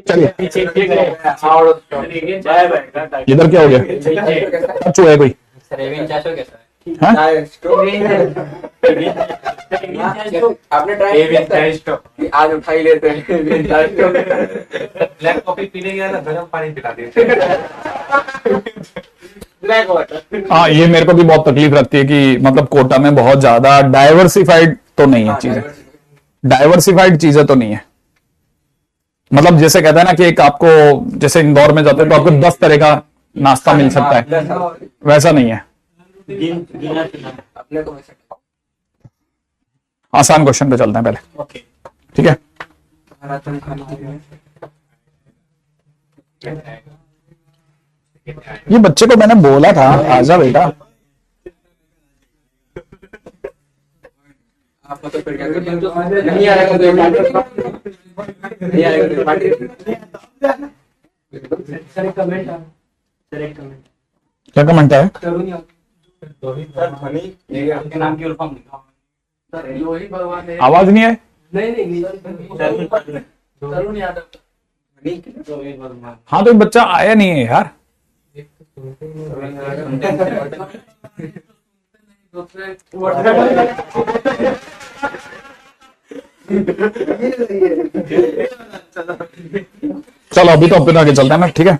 चलिए इधर क्या हो गया, चूहा है कोई? हाँ? आपने ट्राई आज उठा ही लेते हैं। ब्लैक कॉफी पीने गया ना, गर्म पानी पिला देते ब्लैक वाटर। हाँ, ये मेरे को भी बहुत तकलीफ लगती है कि मतलब कोटा में बहुत ज्यादा डाइवर्सिफाइड तो नहीं है चीजें, डाइवर्सिफाइड चीजें तो नहीं है। मतलब जैसे कहता है ना कि एक आपको जैसे इंदौर में जाते हैं तो आपको 10 तरह का नाश्ता मिल सकता है, वैसा नहीं है। अपने को आसान क्वेश्चन पे चलते हैं पहले, ठीक है? ये बच्चे को मैंने बोला था आजा बेटा, आपको तो फिर क्या करें? नहीं आएगा तो नहीं आएगा तो पार्टी। सर कमेंट, सर एक कमेंट क्या कमेंट है? सर धनी ये आपके नाम की फुल फॉर्म लिखा सर, लोही भगवान है। आवाज नहीं है? नहीं तरुण यादव लोही भगवान। हाँ तो बच्चा आया नहीं है यार। चलो अभी तो अपने आगे चलते हैं ना, ठीक है?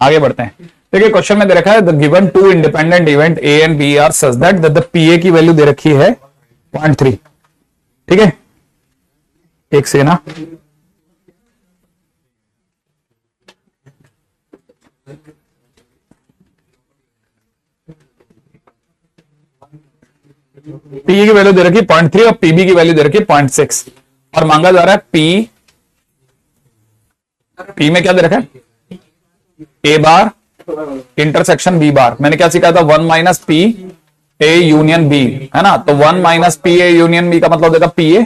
आगे बढ़ते हैं। देखिए क्वेश्चन में दे रखा है the given two independent event A and B are such that the PA की वैल्यू दे रखी है 0.3, ठीक है? एक से ना पी की वैल्यू दे रखी है 0.3 और पीबी की वैल्यू दे रखी है 0.6 और मांगा जा रहा है पी में क्या दे रखा है? A bar intersection B bar. मैंने क्या सीखा था? 1 minus P A union B, है ना? तो 1 minus P A union B का मतलब देगा P A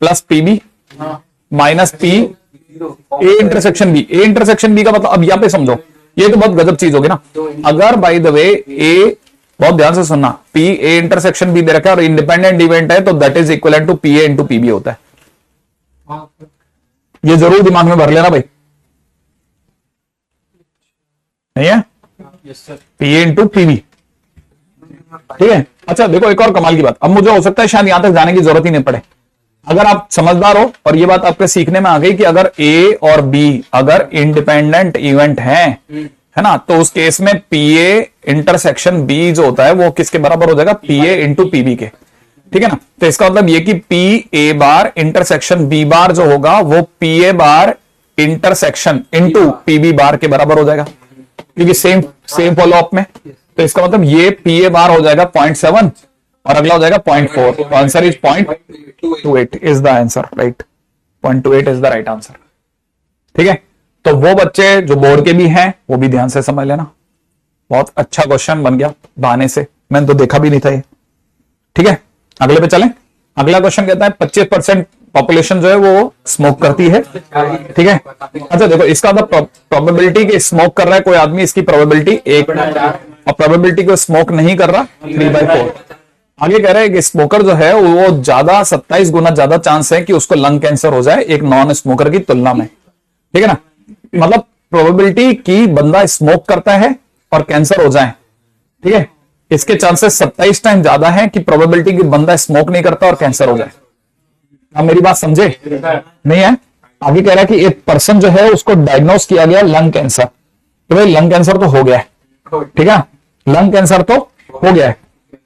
plus PB minus P A intersection B. A intersection B का मतलब अब यहां पे समझो, ये तो बहुत गजब चीज होगी ना। अगर बाय द वे ए, बहुत ध्यान से सुनना, पी ए इंटरसेक्शन बी दे रखा है और इंडिपेंडेंट इवेंट है तो that is equal to P A into PB होता है। ये जरूर दिमाग में भर लेना भाई, नहीं है? पी ए इंटू पीबी, ठीक है? अच्छा देखो एक और कमाल की बात, अब मुझे हो सकता है शायद यहां तक जाने की जरूरत ही नहीं पड़े अगर आप समझदार हो और ये बात आपके सीखने में आ गई कि अगर ए और बी अगर इंडिपेंडेंट इवेंट हैं, है ना, तो उस केस में पी ए इंटरसेक्शन बी जो होता है वो किसके बराबर हो जाएगा? पी ए इंटू पीबी के, ठीक है ना? तो इसका मतलब ये कि P A bar intersection B bar जो होगा वो P A bar intersection into PB bar के बराबर हो जाएगा, क्योंकि सेम फॉलो अप में। तो इसका मतलब ये पी ए बार हो जाएगा 0.7 और अगला हो जाएगा 0.4। तो answer is 0.28 is the answer, right? 0.28 is the right answer, ठीक है? तो वो बच्चे जो बोर्ड के भी हैं वो भी ध्यान से समझ लेना, बहुत अच्छा क्वेश्चन बन गया बहाने से, मैंने तो देखा भी नहीं था ये, ठीक है? अगले पे चलें। अगला क्वेश्चन कहता है 25% पॉपुलेशन जो है वो स्मोक करती है, ठीक है? अच्छा देखो इसका प्रोबेबिलिटी कि स्मोक कर रहा है कोई आदमी, इसकी प्रोबेबिलिटी 1 और प्रोबेबिलिटी को स्मोक नहीं कर रहा 3/4। आगे कह रहे हैं कि स्मोकर जो है वो ज्यादा 27 गुना ज्यादा चांस है कि उसको लंग कैंसर हो जाए एक नॉन स्मोकर की तुलना में, ठीक है ना? मतलब प्रोबेबिलिटी कि बंदा स्मोक करता है और कैंसर हो जाए, ठीक है, इसके चांसेस 27 टाइम ज्यादा है कि प्रोबेबिलिटी कि बंदा स्मोक नहीं करता और कैंसर हो जाए। आप मेरी बात समझे? नहीं है? आगे कह रहा है कि एक पर्सन जो है उसको डायग्नोस किया गया लंग कैंसर, तो भाई लंग कैंसर तो हो गया है, ठीक है? लंग कैंसर तो हो गया है।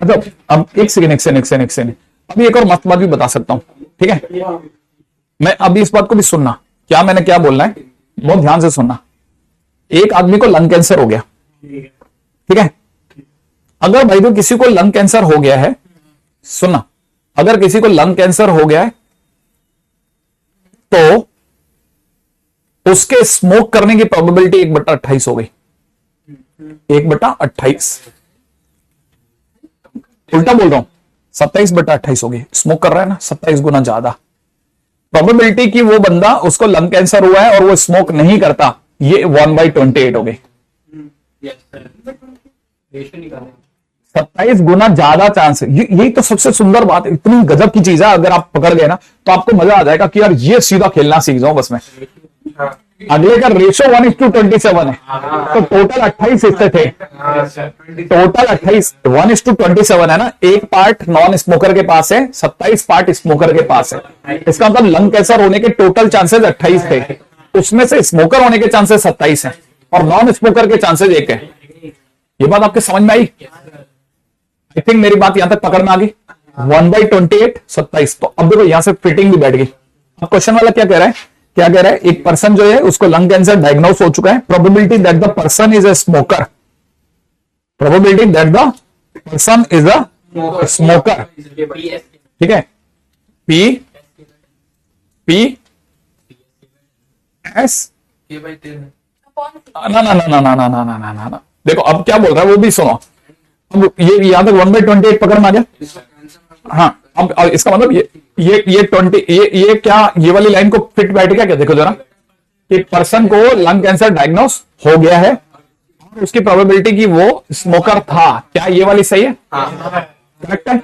मतलब अब एक सेकंड अभी एक और मस्त बात भी बता सकता हूं, ठीक है? मैं अभी इस बात को भी सुनना, क्या मैंने क्या बोलना है बहुत ध्यान से सुनना। एक आदमी को लंग कैंसर हो गया, ठीक है? अगर भाई तो किसी को लंग कैंसर हो गया है, सुनना, अगर किसी को लंग कैंसर हो गया है तो उसके स्मोक करने की प्रोबेबिलिटी 1/28 हो गई। 1/28, उल्टा बोल रहा हूं, 27/28 हो गई। स्मोक कर रहा है ना, 27 गुना ज्यादा प्रोबेबिलिटी कि वो बंदा उसको लंग कैंसर हुआ है और वो स्मोक नहीं करता, ये 1/28 हो गई। 27 गुना ज्यादा चांस है। यही तो सबसे सुंदर बात है, इतनी गजब की चीज है। अगर आप पकड़ गए ना तो आपको मजा आ जाएगा कि यार ये सीधा खेलना सीख जाओ बस में, अगले का रेशो 1:27 है, तो टोटल 28 हिस्से थे। टोटल 28 1:27 है ना। एक पार्ट नॉन स्मोकर के पास है, 27 पार्ट स्मोकर के पास है। इसका मतलब लंग कैंसर होने के टोटल चांसेस 28 थे, उसमें से स्मोकर होने के चांसेस 27 है और नॉन स्मोकर के चांसेस 1 है। ये बात आपके समझ में आई? आई थिंक मेरी बात यहां तक पकड़ में आ गई। 1/28 27। तो अब देखो यहां से फिटिंग भी बैठ गई। अब क्वेश्चन वाला क्या कह रहा है? क्या कह रहा है? एक पर्सन जो है उसको लंग कैंसर डायग्नोस हो चुका है। Probability that the person is a smoker, probability that the person is a smoker, ठीक है। पी एस ना ना ना ना ना ना ना ना ना ना। देखो अब क्या बोल रहा है वो भी सुनो। अब ये यहां तक 1/28 पकड़ में आ गया। हाँ, अब इसका मतलब ये 20 ये क्या, ये वाली लाइन को फिट बैठ गया क्या? देखो जरा, एक पर्सन को लंग कैंसर डायग्नोस हो गया है और उसकी प्रोबेबिलिटी की वो स्मोकर था, क्या ये वाली सही है? करेक्ट है?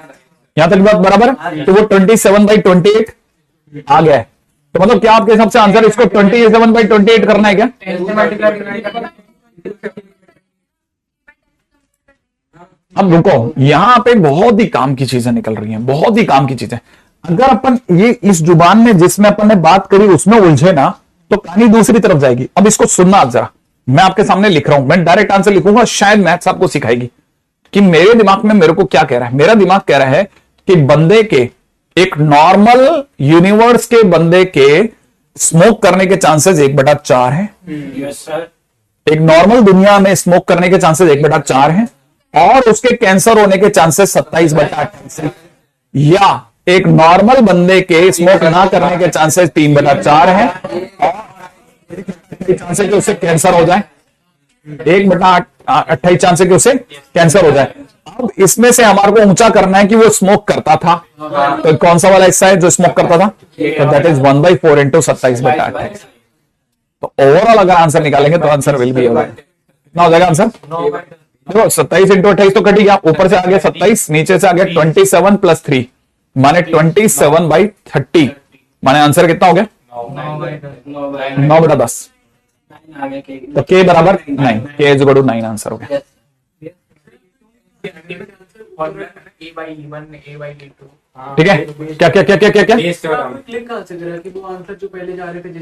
यहां तक बात बराबर है। तो वो 27/28 आ गया है। तो मतलब क्या आपके हिसाब से आंसर इसको 27/28 करना है क्या? अब रुको, यहां पे बहुत ही काम की चीजें निकल रही हैं, बहुत ही काम की चीजें। अगर अपन ये इस जुबान में जिसमें अपन ने बात करी उसमें उलझे ना तो कहानी दूसरी तरफ जाएगी। अब इसको सुनना आप जरा, मैं आपके सामने लिख रहा हूं, मैं डायरेक्ट आंसर लिखूंगा, शायद मैथ्स आपको सिखाएगी कि मेरे दिमाग में मेरे को क्या कह रहा है। मेरा दिमाग कह रहा है कि बंदे के, एक नॉर्मल यूनिवर्स के बंदे के स्मोक करने के चांसेस 1/4 है। एक नॉर्मल दुनिया में स्मोक करने के चांसेस 1/4 है और उसके कैंसर होने के चांसेस 27/28 है। या एक नॉर्मल बंदे के स्मोक ना करने के चांसेस 3/4 है और चांसेस कि उसे कैंसर हो जाए, 1/28 चांसेस कि उसे कैंसर हो जाए। अब इसमें से हमारे को ऊंचा करना है कि वो स्मोक करता था, तो कौन सा वाला हिस्सा है जो स्मोक करता था? तो दैट इज 1/4 इंटू 27/28। तो ओवरऑल अगर आंसर निकालेंगे तो आंसर विल बी होगा, कितना हो जाएगा आंसर? देखो 27 इंटू 28 तो कट गया, ऊपर से आ गया 27, नीचे से आ गया 27 + 3 माने 27/30, माने आंसर कितना हो गया? 9/10। तो के बराबर 9, के इज इक्वल टू 9 आंसर हो गया। ठीक है, क्या क्या क्या क्या क्या क्या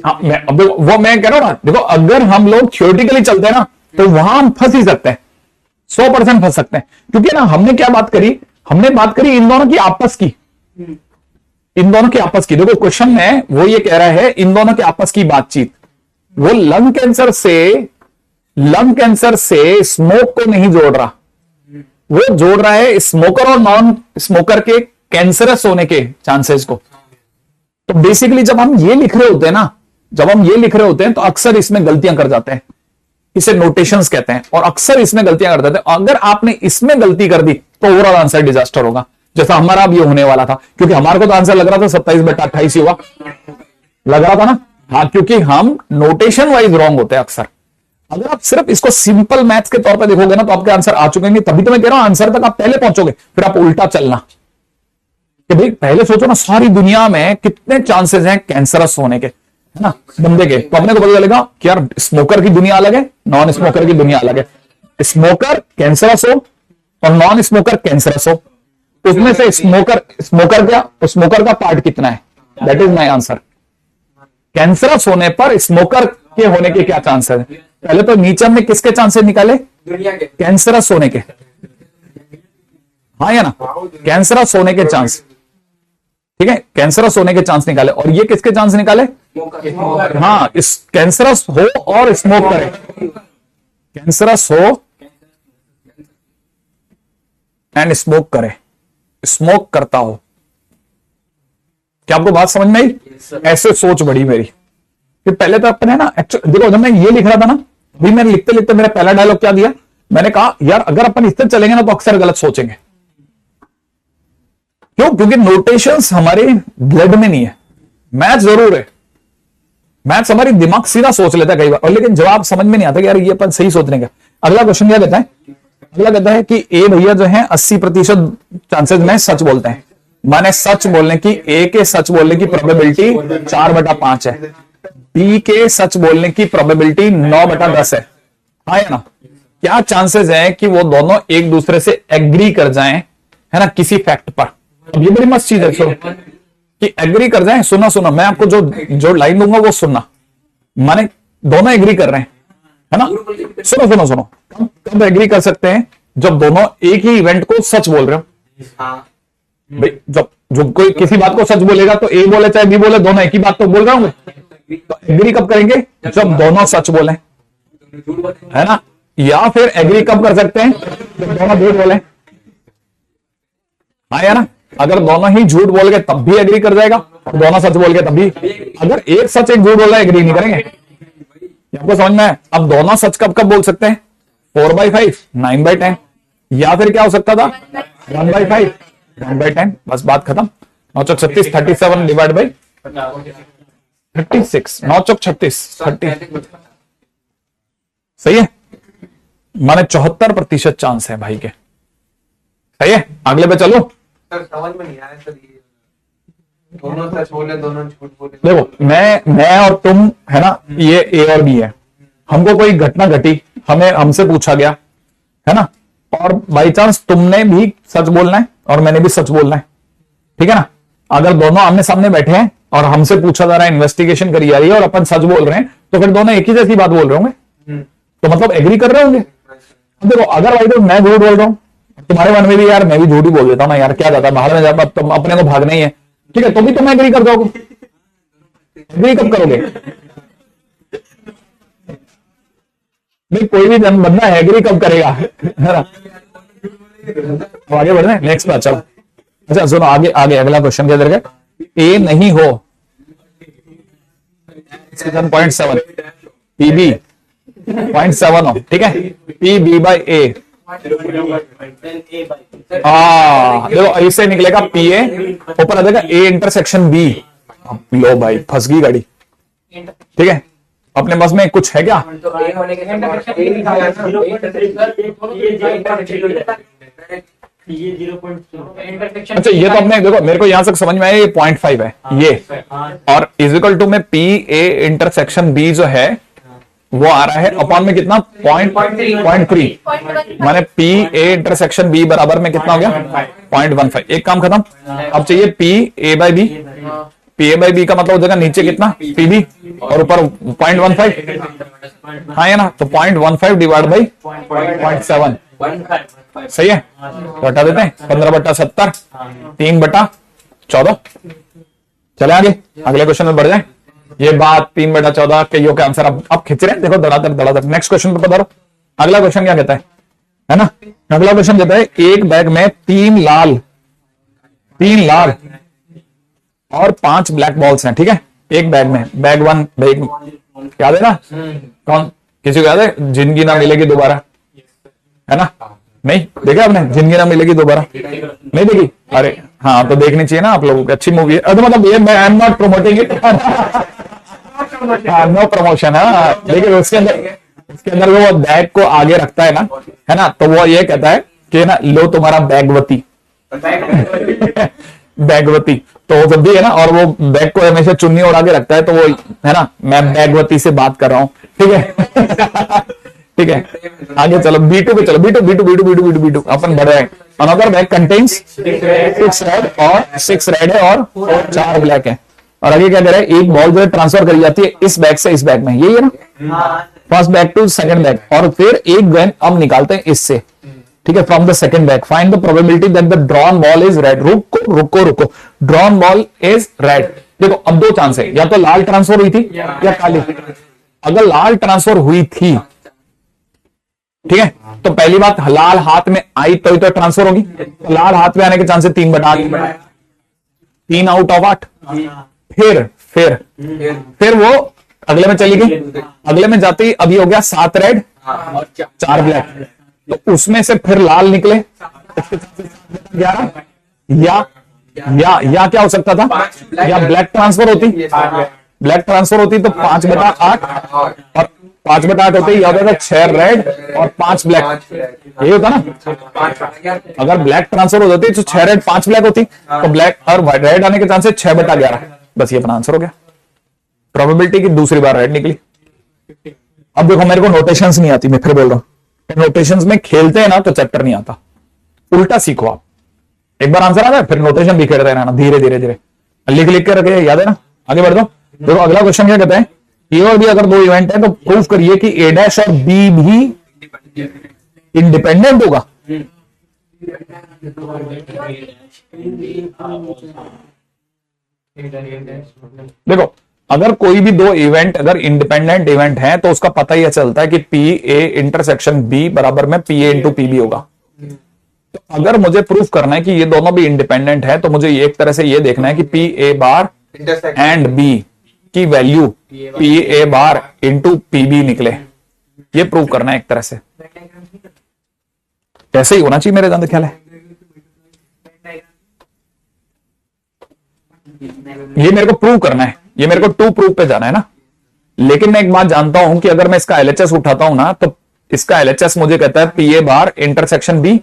हाँ, मैं कह रहा हूं ना। देखो अगर हम लोग थियोरेटिकली चलते हैं ना तो वहां हम फंस ही सकते हैं, 100% फंस सकते हैं। क्योंकि ना हमने क्या बात करी? हमने बात करी इन दोनों की आपस की, इन दोनों की आपस की। देखो क्वेश्चन में वो ये कह रहा है इन दोनों के आपस की बातचीत। वो लंग कैंसर से स्मोक को नहीं जोड़ रहा, वो जोड़ रहा है स्मोकर और नॉन स्मोकर के कैंसरस होने के चांसेस को। तो बेसिकली जब हम ये लिख रहे होते हैं ना, जब हम ये लिख रहे होते हैं तो अक्सर इसमें गलतियां कर जाते हैं, इसे नोटेशंस कहते हैं, और अक्सर इसमें गलतियां कर देते हैं। अगर आपने इसमें गलती कर दी तो ओवरऑल आंसर डिजास्टर होगा, जैसा हमारा अब ये होने वाला था। क्योंकि हमारे को तो आंसर लग रहा था 27/28 ही हुआ, लग रहा था ना। हाँ, क्योंकि हम नोटेशन वाइज रॉन्ग होते हैं अक्सर। अगर आप सिर्फ इसको सिंपल मैथ्स के तौर पे देखोगे ना तो आपके आंसर आ चुके हैं। तभी तो मैं कह रहा हूं आंसर तक आप पहले पहुंचोगे, फिर आप उल्टा चलना कि भाई पहले सोचो ना सारी दुनिया में कितने चांसेस हैं कैंसरस होने के, है ना, बंदे के। तो अपने को पता चलेगा कि यार स्मोकर की दुनिया अलग है, नॉन स्मोकर की दुनिया अलग है। स्मोकर कैंसरस हो और नॉन स्मोकर कैंसरस हो, उसमें से स्मोकर का पार्ट कितना है? That is my answer. Cancerous होने पर स्मोकर के होने के क्या चांसेस है? पहले तो नीचे में किसके चांसेस निकाले? दुनिया के कैंसरस होने के, हाँ या ना, कैंसरस होने के चांस। ठीक है, कैंसरस होने के चांस निकाले। और ये किसके चांस निकाले? हाँ, इस कैंसरस हो और स्मोक करे, कैंसरस हो एंड स्मोक करे, स्मोक करता हो। क्या आपको बात समझ में आई? ऐसे सोच बढ़ी मेरी कि पहले तो अपन है ना, देखो जब मैं ये लिख रहा था ना, भी मैंने लिखते लिखते मेरा पहला डायलॉग क्या दिया? मैंने कहा यार अगर अपन इस तरह चलेंगे ना तो अक्सर गलत सोचेंगे। क्यों? क्योंकि नोटेशंस हमारे ब्लड में नहीं है। मैथ जरूर है, मैथ्स हमारी दिमाग सीधा सोच लेता है कई बार, और लेकिन जवाब समझ में नहीं आता कि यार ये अपन सही सोच रहे हैं। अगला क्वेश्चन क्या कहता है? अगला कहता है कि ए भैया जो है 80% चांसेस में सच बोलते हैं, माने सच बोलने की, ए के सच बोलने की प्रोबेबिलिटी 4/5 है। बी के सच बोलने की प्रोबेबिलिटी 9/10 है, हाँ या ना? क्या चांसेस है कि वो दोनों एक दूसरे से एग्री कर जाएं, है ना, किसी फैक्ट पर? अब ये बड़ी मस्त चीज है, सुनो कि एग्री कर जाएं। सुना मैं आपको जो लाइन दूंगा वो सुनना, माने दोनों एग्री कर रहे हैं, है ना? सुनो कब एग्री कर सकते हैं? जब दोनों एक ही इवेंट को सच बोल रहे हो। भाई जब जो कोई किसी बात को सच बोलेगा तो ए बोले चाहे बी बोले, दोनों एक ही बात तो बोल रहे होंगे। तो एग्री कब करेंगे? जब दोनों सच बोले, है ना? या फिर एग्री कब कर सकते हैं? जब दोनों झूठ बोले, हाँ या ना? अगर दोनों ही झूठ बोल गए तब भी एग्री कर जाएगा, और दोनों सच बोल गए तब भी। अगर एक सच एक झूठ बोल रहा है, एग्री नहीं करेंगे। आपको समझ में है? अब दोनों सच कब बोल सकते हैं? 4/5, 9/10, या फिर क्या हो सकता था? 1/5, 1/10, बस बात खत्म। 9 चौक 36, 37 डिवाइड बाई 36, 9 चौक 36, 30, सही है? माने 74% चांस है भाई के, सही है? अगले पे चलो। सर समझ में नहीं आया सर, ये दोनों सच बोले दोनों झूठ बोले। देखो मैं और तुम, है ना, ये ए और बी है। हमको कोई घटना घटी, हमसे पूछा गया, है ना, और बाई चांस तुमने भी सच बोलना है और मैंने भी सच बोलना है, ठीक है ना? अगर दोनों आमने सामने बैठे हैं और हमसे पूछा जा रहा है, इन्वेस्टिगेशन करी जा रही है और अपन सच बोल रहे हैं, तो फिर दोनों एक ही जैसी बात बोल रहे होंगे, तो मतलब एग्री कर रहे होंगे। देखो अगर भाई तो मैं झूठ बोल रहा हूं, तुम्हारे मन में भी यार मैं भी झूठ ही बोल देता हूं ना यार, क्या जाता है बाहर में जाता, तुम अपने को भागना ही है, ठीक है, तो भी तुम एग्री कर दोगे। एग्री कब करोगे? नहीं, कोई भी जन बंदा एग्री कब करेगा, है ना? आगे बढ़ रहे हैं, नेक्स्ट बात चलो। अच्छा सुनो, आगे अगला क्वेश्चन क्या दे, ए नहीं हो 7.7, पीबी 0.7 हो, ठीक है, पी बाई ए, देखो ऐसे निकलेगा पी ए, ऊपर आ जाएगा ए इंटरसेक्शन बी। लो भाई फंस गई गाड़ी, ठीक है? अपने बस में कुछ है क्या? अच्छा ये तो अपने देखो, मेरे को यहां तक समझ में आया, ये 0.5 है ये, और इजिकल टू में पी ए इंटरसेक्शन बी जो है वो आ रहा है अपॉन में कितना? 0.3, माने पी ए इंटरसेक्शन बी बराबर में कितना हो गया? 0.15। एक काम खत्म। अब चाहिए P A by B. P A by B का मतलब हो जाएगा नीचे कितना? पी बी, और ऊपर 0.15, हाँ है ना? तो 0.15 डिवाइड बाई 0.7, सही है? तो हटा देते हैं 15/70, 3/14। चले आगे, अगले क्वेश्चन में बढ़ जाए। ये बात 3/14 कईयों के आंसर अब खिंच रहे हैं, देखो धड़ाधड़। नेक्स्ट क्वेश्चन पे पधारो। अगला क्वेश्चन क्या कहता है ना? अगला क्वेश्चन कहता है एक बैग में 3 लाल और 5 ब्लैक बॉल्स हैं, ठीक है? एक बैग में, बैग 1, बैग याद है ना? कौन, किसी को याद है? जिंदगी ना मिलेगी दोबारा, है ना? नहीं देखा आपने? जिंदगी ना मिलेगी दोबारा नहीं देखी? अरे हाँ, तो देखनी चाहिए ना आप लोगों को, अच्छी मूवी है। तो मतलब ये मैं I am not promoting it, no promotion. हाँ देखिए, उसके अंदर वो बैग को आगे रखता है ना, है ना, तो वो ये कहता है कि ना, लो तुम्हारा बैगवती बैगवती, तो जब भी है ना, और वो बैग को हमेशा चुन्नी और आगे रखता है, तो वो है ना, मैं बैगवती से बात कर रहा हूं, ठीक है? ठीक है, आगे चलो B2 पे चलो। B2 अपन बढ़ रहे हैं। अनदर बैग कंटेन्स 6 रेड और 6 रेड है और 4 ब्लैक है। और आगे क्या कह रहा है? एक बॉल जो है ट्रांसफर करी जाती है इस बैग से इस बैग में, यही है ना? First bag to second bag, और फिर एक गन अब निकालते हैं इससे, ठीक है, from the second bag. Find the probability that the drawn ball is red. रुको, ड्रॉन बॉल इज रेड। देखो अब 2 चांस है, या तो लाल ट्रांसफर हुई थी या काली। अगर लाल ट्रांसफर हुई थी, ठीक है, तो पहली बात लाल हाथ में आई तो ट्रांसफर होगी, तो लाल हाथ में आने के चांसेस 3/8, 3 आउट ऑफ 8। फिर वो अगले में चली गई, अगले में जाती अभी हो गया 7 रेड और 4 ब्लैक, तो उसमें से फिर लाल निकले 11, या क्या हो सकता था? या ब्लैक ट्रांसफर होती तो 5/8, और 5/8 होते ही याद होता 6 रेड और 5 ब्लैक, यही होता ना? अगर ब्लैक ट्रांसफर हो जाती तो 6 रेड 5 ब्लैक होती, तो ब्लैक और रेड आने के चांसेस 6/11। बस ये अपना आंसर हो गया। प्रोबेबिलिटी की दूसरी बार राइट निकली। अब देखो मेरे को नोटेशंस नहीं आती, मैं फिर बोल रहा हूं, नोटेशंस में खेलते हैं ना तो चैप्टर नहीं आता। उल्टा सीखो आप, एक बार आंसर आ जाए फिर नोटेशन भी खेलते रहना, धीरे धीरे धीरे लिख लिख के रखे, याद है ना। आगे बढ़ दो। देखो अगला क्वेश्चन क्या कहते हैं, ए और बी अगर दो इवेंट है तो प्रूव करिए कि ए डैश और बी भी इंडिपेंडेंट होगा। देखो अगर कोई भी दो इवेंट अगर इंडिपेंडेंट इवेंट है तो उसका पता ही चलता है कि पी ए इंटरसेक्शन बी बराबर में P A into P B होगा। तो अगर मुझे प्रूफ करना है कि ये दोनों भी इंडिपेंडेंट है तो मुझे एक तरह से ये देखना है कि P A bar and B की value P A bar into P B निकले, ये प्रूव करना है एक तरह से। ऐसे ही होना चाहिए मेरे जानते ख्याल है। ये मेरे को प्रूव करना है, ये मेरे को टू प्रूव पे जाना है ना। लेकिन मैं एक बात जानता हूं कि अगर मैं इसका एलएचएस उठाता हूं ना तो इसका एलएचएस मुझे कहता है P A bar intersection B.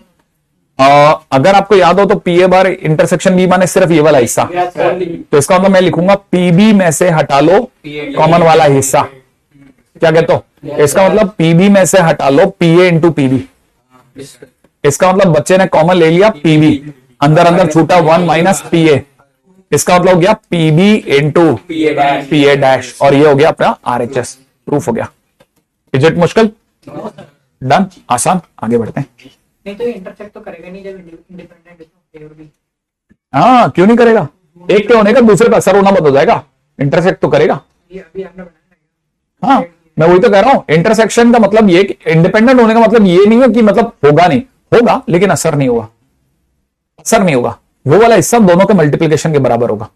अगर आपको याद हो तो P A bar intersection B माने सिर्फ ये वाला हिस्सा, तो इसका मतलब मैं लिखूंगा पीबी में से हटा लो कॉमन वाला हिस्सा। क्या कहते हो, इसका मतलब पीबी में से हटा लो पी ए इंटू पीबी। इसका मतलब बच्चे ने कॉमन ले लिया पीबी, अंदर अंदर छूटा 1 माइनस पी ए, इसका मतलब हो गया PB into P A dash, और ये हो गया अपना आरएचएस, प्रूफ हो गया। इज इट मुश्किल? डन, आसान। आगे बढ़ते हैं। नहीं तो इंटरसेक्ट तो करेगा नहीं जब इंडिपेंडेंट है तो। हाँ क्यों नहीं करेगा, एक के होने का दूसरे का असर होना बंद हो जाएगा, इंटरसेक्ट तो करेगा। ये अभी आपने बनाया। हाँ मैं वही तो कह रहा हूं, इंटरसेक्शन का मतलब ये, इंडिपेंडेंट होने का मतलब ये नहीं है कि मतलब होगा नहीं, होगा लेकिन असर नहीं होगा, असर नहीं होगा। वो वाला हिस्सा दोनों के मल्टीप्लिकेशन के बराबर होगा।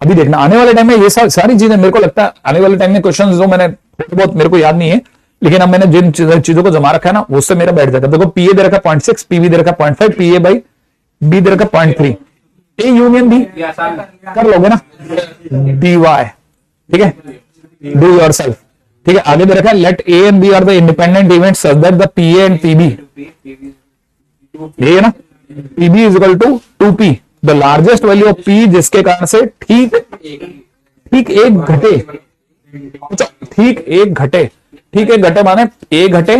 अभी देखना आने वाले टाइम में ये सारी चीजें, मेरे को लगता है आने वाले टाइम में क्वेश्चन जो मैंने बहुत मेरे को याद नहीं है, लेकिन अब मैंने जिन चीजों को जमा रखा है ना उससे मेरा बैठ जाता है। देखो पीए दे रखा 0.6, पीबी दे रखा 0.5, पीए बाई बी दे रखा 0.3, ए यूनियन बी कर लोगे ना, डी वाई, ठीक है, डू योरसेल्फ, ठीक है। आगे दे रखा है let A and B are the independent event such that the PA and PB, ये है ना, PB is equal to 2p, the largest value of P जिसके कारण से ठीक एक घटे, अच्छा ठीक एक घटे, ठीक है, घटे माने ए घटे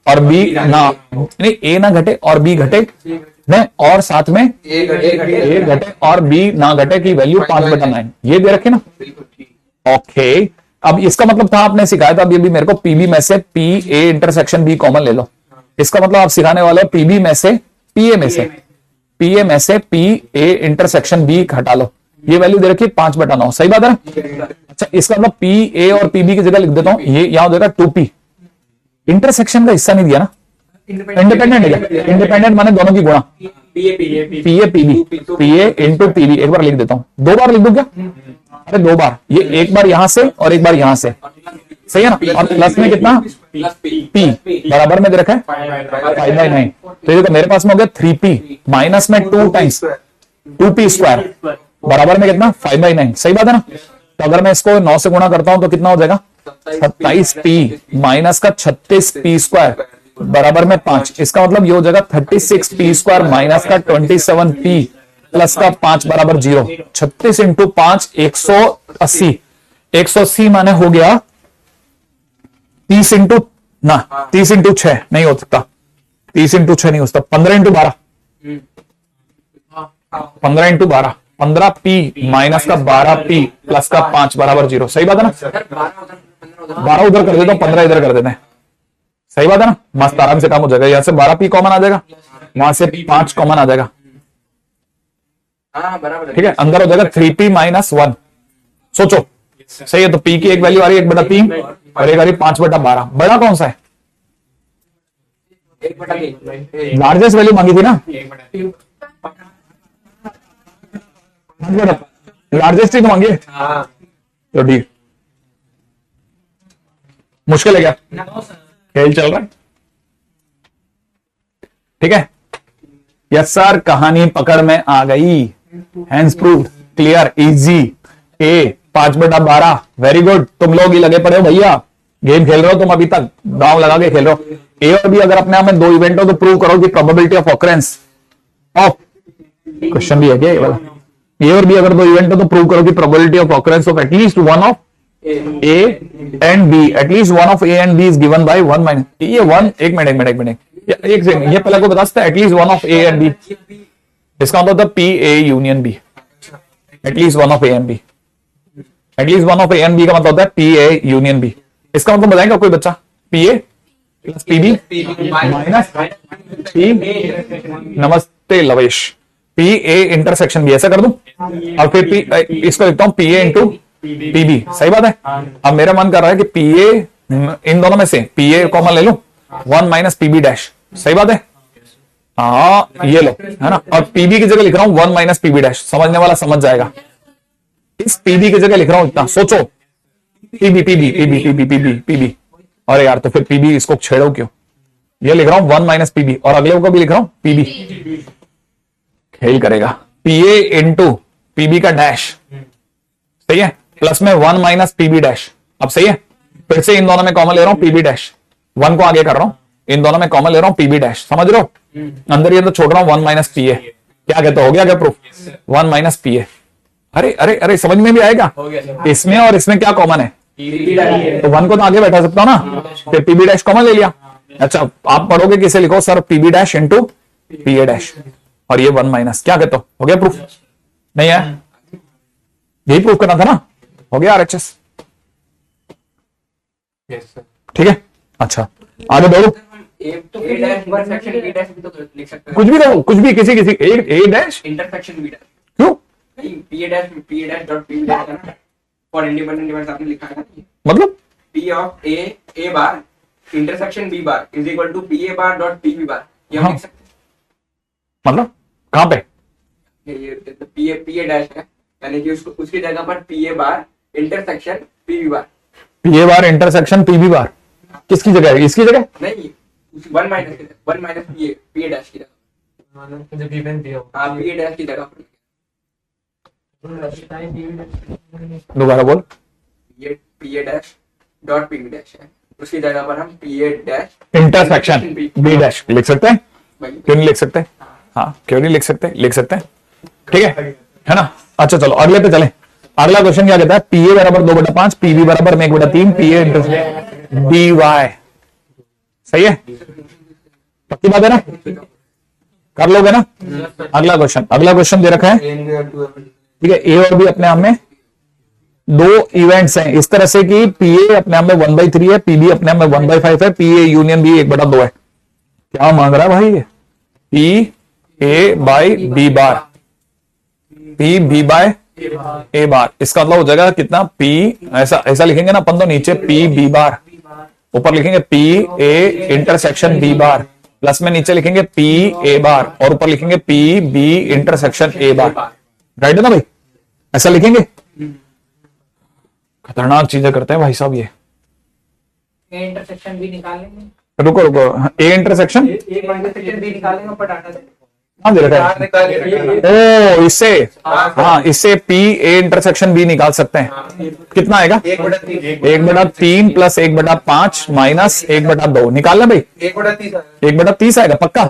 और बी ना, नहीं ए ना घटे और बी घटे नहीं, और साथ में ए घटे और बी ना घटे की वैल्यू 5/9, ये दे रखे ना। ओके अब इसका मतलब था आपने सिखाया था, अब ये भी मेरे को पीबी में से P A intersection B common ले लो। इसका मतलब आप सिखाने वाले पीबी में से पीए में से पी ए इंटरसेक्शन बी हटा लो, ये वैल्यू दे रखी 5/9, सही बात है ना। अच्छा इसका मतलब पी ए और पीबी की जगह लिख देता हूं, ये यहां हो जाएगा 2p, इंटरसेक्शन का हिस्सा नहीं दिया ना, इंडिपेंडेंट है, इंडिपेंडेंट माने दोनों की गुणा, पीए पीबी, पीए इंटू पीबी, एक बार लिख देता हूं, 2 बार लिख दूं क्या, अरे 2 बार, ये एक बार यहां से और एक बार यहां से, सही है ना। और प्लस में कितना पी बराबर में दे रखा है 5/9, तो ये तो मेरे पास में हो गया 3p माइनस में 2 टाइम्स 2p स्क्वायर बराबर में कितना 5/9, सही बात है ना। तो अगर मैं इसको 9 से गुणा करता हूं तो कितना हो जाएगा 27p माइनस का 36p स्क्वायर बराबर में 5, इसका मतलब ये हो जाएगा 36p स्क्वायर माइनस का 27p प्लस का 5 बराबर 0, 36 इंटू 5 180, 180 माने हो गया 30 इंटू ना 30 इंटू 6 नहीं हो सकता, 30 इंटू 6 नहीं हो सकता, 15 इंटू 12, 15 इंटू 12, 15p माइनस का 12p प्लस का 5 बराबर 0, सही बात है ना। 12 उधर कर देता हूं, 15 इधर कर देते हैं, सही बात है ना, मस्त आराम से काम हो जाएगा। यहां से 12p कॉमन आ जाएगा, वहां से 5 कॉमन आ जाएगा, ठीक है, अंदर हो जाएगा 3p माइनस 1, सोचो सही है। तो p की एक वैल्यू आ रही है 1/3 और एक आ रही 5/12, बड़ा कौन सा है, लार्जेस्ट वैल्यू मांगी थी ना, लार्जेस्ट ही तो मांगी है, तो ठीक, मुश्किल है क्या, खेल चल रहा है, ठीक है। यस सर, कहानी पकड़ में आ गई, हैंड्स प्रूव, क्लियर, इजी, ए 5/12, वेरी गुड। तुम लोग ही लगे पड़े हो भैया, गेम खेल रहे हो तुम अभी तक, दांव लगा के खेल रहे हो। ए और बी अगर अपने आप में 2 इवेंट हो तो प्रूव करो कि probability of occurrence of, question भी है क्या ये वाला, ए और बी अगर 2 इवेंट हो तो प्रूव करो कि probability of occurrence of at least one of A and B, at least one of A and B is given by one minus, ये वन, एक मिनट एक सेकंड, ये पहले को बता सकते हैं at least one of A and B, इसका मतलब होता P A union B, at least one of A and B, at least one of A and B का मतलब होता है पी ए यूनियन बी। इसका मतलब बताएगा कोई बच्चा, P A plus P B minus P, नमस्ते Lavesh, P A intersection B, ऐसा कर दूं और फिर पी, इसको लिखता हूं P A into P B, सही बात है। अब मेरा मन कर रहा है कि पी ए, इन दोनों में से पी ए कॉमन ले लूं, one minus P B dash, सही बात है, हाँ ये लो, है ना, और पीबी की जगह लिख रहा हूं वन माइनस पीबी डैश, समझने वाला समझ जाएगा। इस पीबी की जगह लिख रहा हूं इतना, सोचो PB PB PB PB PB PB, अरे यार तो फिर पीबी इसको छेड़ो क्यों, ये लिख रहा हूं वन माइनस पीबी, और अगले को भी लिख रहा हूं पीबी, खेल करेगा, पी ए इंटू पीबी का डैश, सही है, प्लस में वन माइनस पीबी डैश, अब सही है। फिर से इन दोनों में कॉमन ले रहा हूं पीबी डैश, वन को आगे कर रहा हूं, इन दोनों में कॉमन ले रहा हूं पीबी डैश, समझ रहे हो, अंदर ये तो छोड़ रहा हूं वन माइनस पी ए, क्या कहते हो, गया क्या प्रूफ, वन माइनस पी ए, अरे अरे अरे समझ में भी आएगा, इसमें और इसमें क्या कॉमन है, तो वन को तो आगे बैठा सकता हूं ना, फिर पीबी डैश कॉमन ले लिया। अच्छा आप पढ़ोगे किसे लिखो sir, PB dash into P A dash, और ये वन माइनस, क्या कहते हो गया प्रूफ, नहीं है, यही प्रूफ करना था ना, हो गया आरएचएस, ठीक है। अच्छा आगे बढ़ो, कुछ भी रहो, कुछ भी, किसी A dash intersection B dash, क्यों, P A dash dot P B dash for independent device आपने लिखा है ना, मतलब P of A bar intersection B bar is equal to P A bar dot P B bar, ये हम लिख सकते हैं। मतलब कहां पे, ये पी ए डैश है, यानी कि उसको उसकी जगह पर P A bar intersection P B bar, P A bar intersection P B bar, किसकी जगह है, इसकी जगह, नहीं one minus P A dash की जगह, हाँ पी ए डैश की जगह पर दोबारा बोल, ये P A dash dot P B dash है, उसकी जगह पर हम P A dash intersection B dash लिख सकते हैं, भाई क्यों नहीं लिख सकते, हाँ क्यों नहीं लिख सकते, लिख सकते हैं, ठीक है ना। अच्छा चलो अगले पे चले, अगला क्वेश्चन क्या कहता है, पी ए बराबर 2/5, पी बी बराबर में 1/3, P A into D Y, सही है, पक्की बात है ना, कर लोगे ना। अगला क्वेश्चन दे रखा है, ठीक है, ए और बी अपने आप में दो इवेंट्स हैं, इस तरह से कि पी ए अपने आप में 1/3 है, पी बी अपने आप में 1/5 है, पी ए यूनियन बी 1/2 है, क्या मांग रहा है भाई ये, P A by B bar, P B by A bar, इसका मतलब हो जाएगा कितना, पी ऐसा लिखेंगे ना अपन तो, नीचे पी बी बार, ऊपर लिखेंगे P A intersection B bar, plus में नीचे लिखेंगे पी ए बार, और ऊपर लिखेंगे P B intersection A bar, right है ना भाई, ऐसा लिखेंगे। खतरनाक चीजें करते हैं भाई साहब ये, इंटरसेक्शन भी निकाल लेंगे, रुको ए इंटरसेक्शन भी निकालेंगे पर डाटा से दे रखा है, ओ इससे, हाँ इससे पी ए इंटरसेक्शन बी निकाल सकते हैं, कितना आएगा 1/3 प्लस 1/5 माइनस 1/2, निकाल लें भाई 1/30 आएगा पक्का।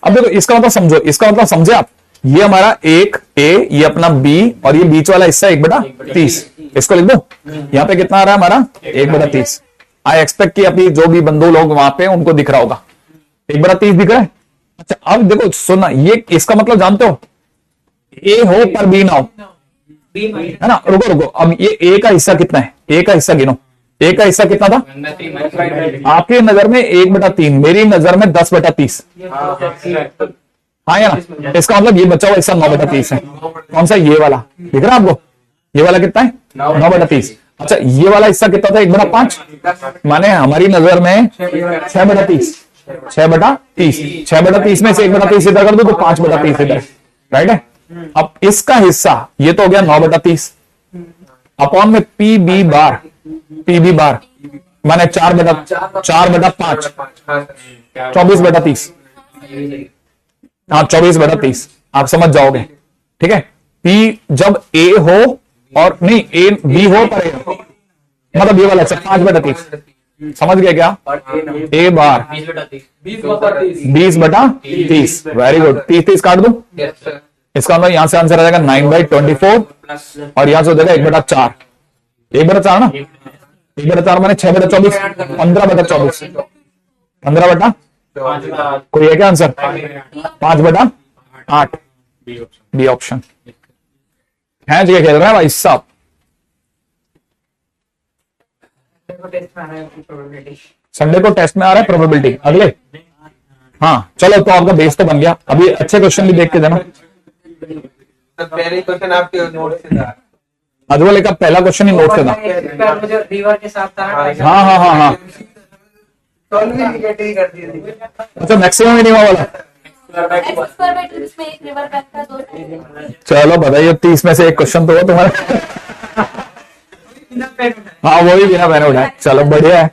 अब देखो इसका मतलब समझो, इसका मतलब समझे आप, ये हमारा एक ए, ये अपना बी, और ये बीच वाला हिस्सा 1/30, इसको लिख दो, यहाँ पे कितना आ रहा है हमारा 1/30, आई एक्सपेक्ट कि अभी जो भी बंधु लोग वहां पे उनको दिख रहा होगा 1/30 दिख रहा है। अच्छा अब देखो सुनना, ये इसका मतलब जानते हो, ए हो पर बी ना हो, है ना, रुको अब ये ए का हिस्सा कितना है, ए का हिस्सा गिनो, ए का हिस्सा कितना था आपकी नजर में 1/3, मेरी नजर में 10/30, हाँ या ना, इसका मतलब ये बचा हुआ हिस्सा 9/30 है, कौन सा, ये वाला दिख रहा है आपको, ये वाला कितना है 9/30। अच्छा ये वाला हिस्सा कितना था 1/5, माने हमारी नजर में 6/30, 6/30 में से 1/30 इधर कर दो तो 5/30 इधर, राइट है। अब इसका हिस्सा ये तो हो गया 9/30 अपॉन में पी बी बार माने 4/5 24/30, हाँ 24/30 आप समझ जाओगे, ठीक है। पी जब ए हो और नहीं ए बी हो पर ए हो, मतलब ये वाला 5/30, समझ गए क्या, ए बार 20/30, वेरी गुड, 30 काट दो, इसका मतलब यहां से आंसर आ जाएगा 9/24 और यहां से हो जाएगा 1/4, 1/4 ना, 1/4 माने 6/24, 15/24, 15/, कोई है क्या आंसर? 5/8, बी ऑप्शन है। जी खेल रहे हैं भाई साहब। टेस्ट में आ रहा है प्रोबेबिलिटी। संडे को टेस्ट में आ रहा है प्रोबेबिलिटी अगले। हाँ चलो, तो आपका बेस तो बन गया। अभी अच्छे क्वेश्चन भी देख के देना। पहले क्वेश्चन आपके नोट से था। अजवल का पहला क्वेश्चन ही नोट से था। जो रिवर के साथ था। हाँ हाँ हाँ हाँ। सॉल्व भी कैटेगरी कर दी थी। अच्छा मैक्सिमम मिनिमम वाला। इसमें एक रिवर बैंक का 2 चलो बताइए, 30 में से एक क्वेश्चन तो हो तुम्हारा। हाँ वही बिना मैंने उठाया। चलो बढ़िया है।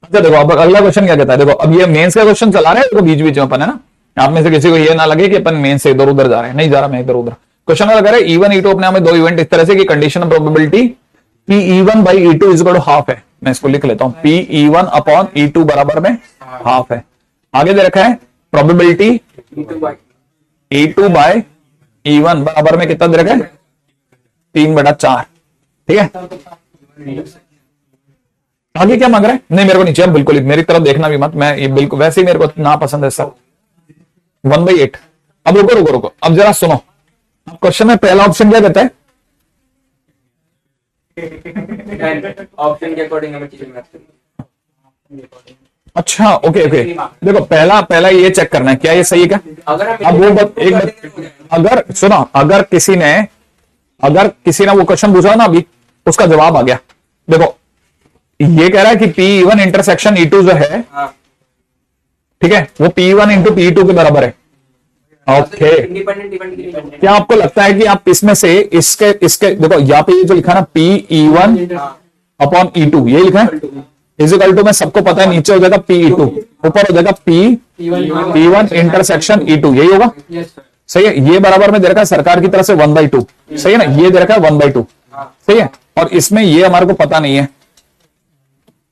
अच्छा देखो अब अगला क्वेश्चन क्या कहता है। देखो अब ये मेंस का क्वेश्चन चला रहे हैं, तो बीच बीच में अपन है ना, आप में से किसी को ये ना लगे कि अपन मेंस से इधर उधर जा रहे हैं। नहीं जा रहा मैं इधर उधर। क्वेश्चन लगा रहा है E1 E2 अपने आप में 2 इवेंट इस तरह से कि condition of probability PE1 by E2 is equal to half है। मैं इसको लिख लेता हूं, PE1 अपॉन E2 बराबर में हाफ है। आगे दे रखा है प्रोबेबिलिटी E2 बाय E1 बराबर में कितना दे रखा है? 3/4। ठीक है। आगे क्या मांग रहा है? नहीं मेरे को नहीं चाहिए बिल्कुल ही, मेरी तरफ देखना भी मत। मैं ये बिल्कुल वैसे ही मेरे को ना पसंद है सर। 1/8। अब रुको रुको रुको, अब जरा सुनो। क्वेश्चन में पहला ऑप्शन क्या कहता है? ऑप्शन के अकॉर्डिंग हमें चीजें अच्छा ओके ओके। देखो पहला ये चेक करना है क्या ये सही है क्या। अगर हम अब अगर सुनो, अगर किसी ने वो क्वेश्चन पूछा ना अभी, उसका जवाब आ गया। देखो ये कह रहा है कि P1 इंटरसेक्शन E2 जो है, ठीक है, वो P1 इंटू P2 के बराबर है। ओके इंडिपेंडेंट क्या आपको लगता है कि आप इसमें से इसके देखो यहाँ पे ये जो लिखा है ना PE1 अपॉन E2, ये लिखा है इजिकल टू में सबको पता है नीचे हो जाएगा PE2, ऊपर हो जाएगा P1 इंटरसेक्शन E2, यही होगा। सही है। ये बराबर में दे रखा है सरकार की तरफ से 1/2, सही है ना, ये दे रखा है 1/2, सही है। और इसमें ये हमारे को पता नहीं है,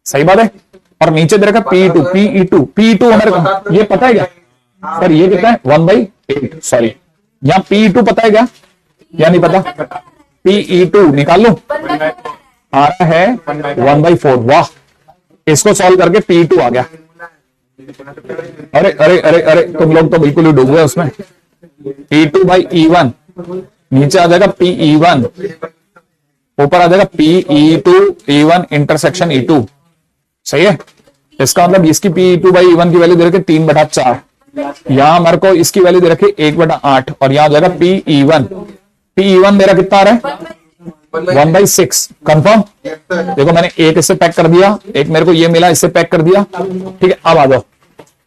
सही बात है। और नीचे दे रखा है PE2 हमारे को ये पता है क्या सर? ये कितना है? 1/8। सॉरी, यहाँ PE2 पता है क्या या नहीं पता? PE2 निकाल लो, आ रहा है 1/4। वाह, इसको सॉल्व करके PE2 आ गया। अरे अरे अरे अरे तुम लोग तो बिल्कुल ही डूब गए उसमें। E2 by E1 नीचे आ जाएगा PE1, ऊपर आ जाएगा PE2 E1 इंटरसेक्शन E2, सही है। इसका मतलब इसकी PE2 by E1 की वैल्यू दे रखी 3/4, यहां हमारे को इसकी वैल्यू दे रखी 1/8, और यहां आ जाएगा PE1 मेरा कितना आ रहा है? 1/6। कंफर्म। देखो मैंने एक इससे पैक कर दिया, एक मेरे को ये मिला, इससे पैक कर दिया। ठीक है, अब आ जाओ,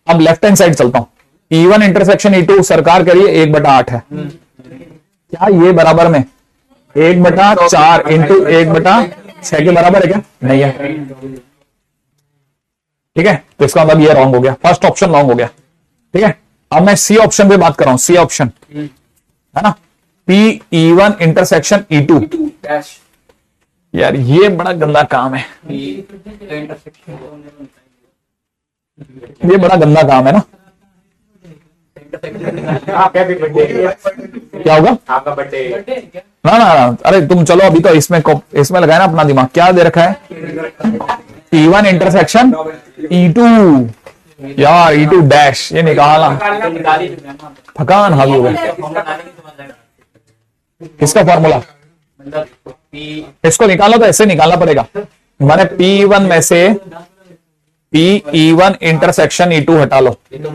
अब लेफ्ट हैंड साइड चलता हूं। E1 इंटरसेक्शन E2 सरकार करिए 1/8 है। क्या ये बराबर में 1/4 इंटू 1/6 के बराबर है क्या? नहीं है। ठीक है, तो इसका मतलब ये रॉन्ग हो गया, फर्स्ट ऑप्शन रॉन्ग हो गया। ठीक है, अब मैं सी ऑप्शन पे बात कर रहा हूं। सी ऑप्शन है ना, PE1 इंटरसेक्शन E2। यार ये बड़ा गंदा काम है, ये बड़ा गंदा काम है ना। आपका भी बर्थडे, क्या होगा? आपका बर्थडे। ना ना ना, अरे तुम चलो अभी तो इसमें लगाया ना अपना दिमाग। क्या दे रखा है? P1 intersection E2। यार E2 डैश ये निकालना, थकान हावी हो गया। किसका फॉर्मूला? इसको निकालना तो ऐसे निकालना पड़ेगा। मैंने P1 में से PE1 इंटरसेक्शन E2 हटा लो, ठीक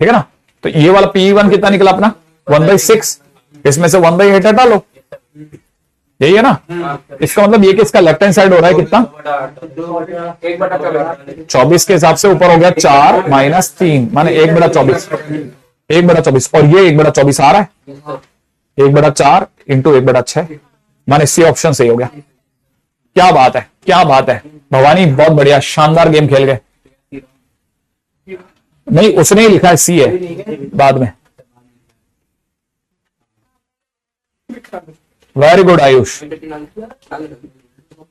है ना। तो ये वाला PE1 कितना निकला अपना? 1/6। इसमें से 1/8 हटा लो, यही है ना। इसका मतलब ये कि इसका लेफ्ट हैंड साइड हो रहा है कितना? 24 के हिसाब से ऊपर हो गया 4 - 3 माने 1/24, 1/24, और ये 1/24 आ रहा है। 1/4 इंटू 1/6 माने सी ऑप्शन सही हो गया। क्या बात है, क्या बात है भवानी, बहुत बढ़िया, शानदार गेम खेल गए। नहीं उसने ही लिखा है सी है बाद में। वेरी गुड आयुष,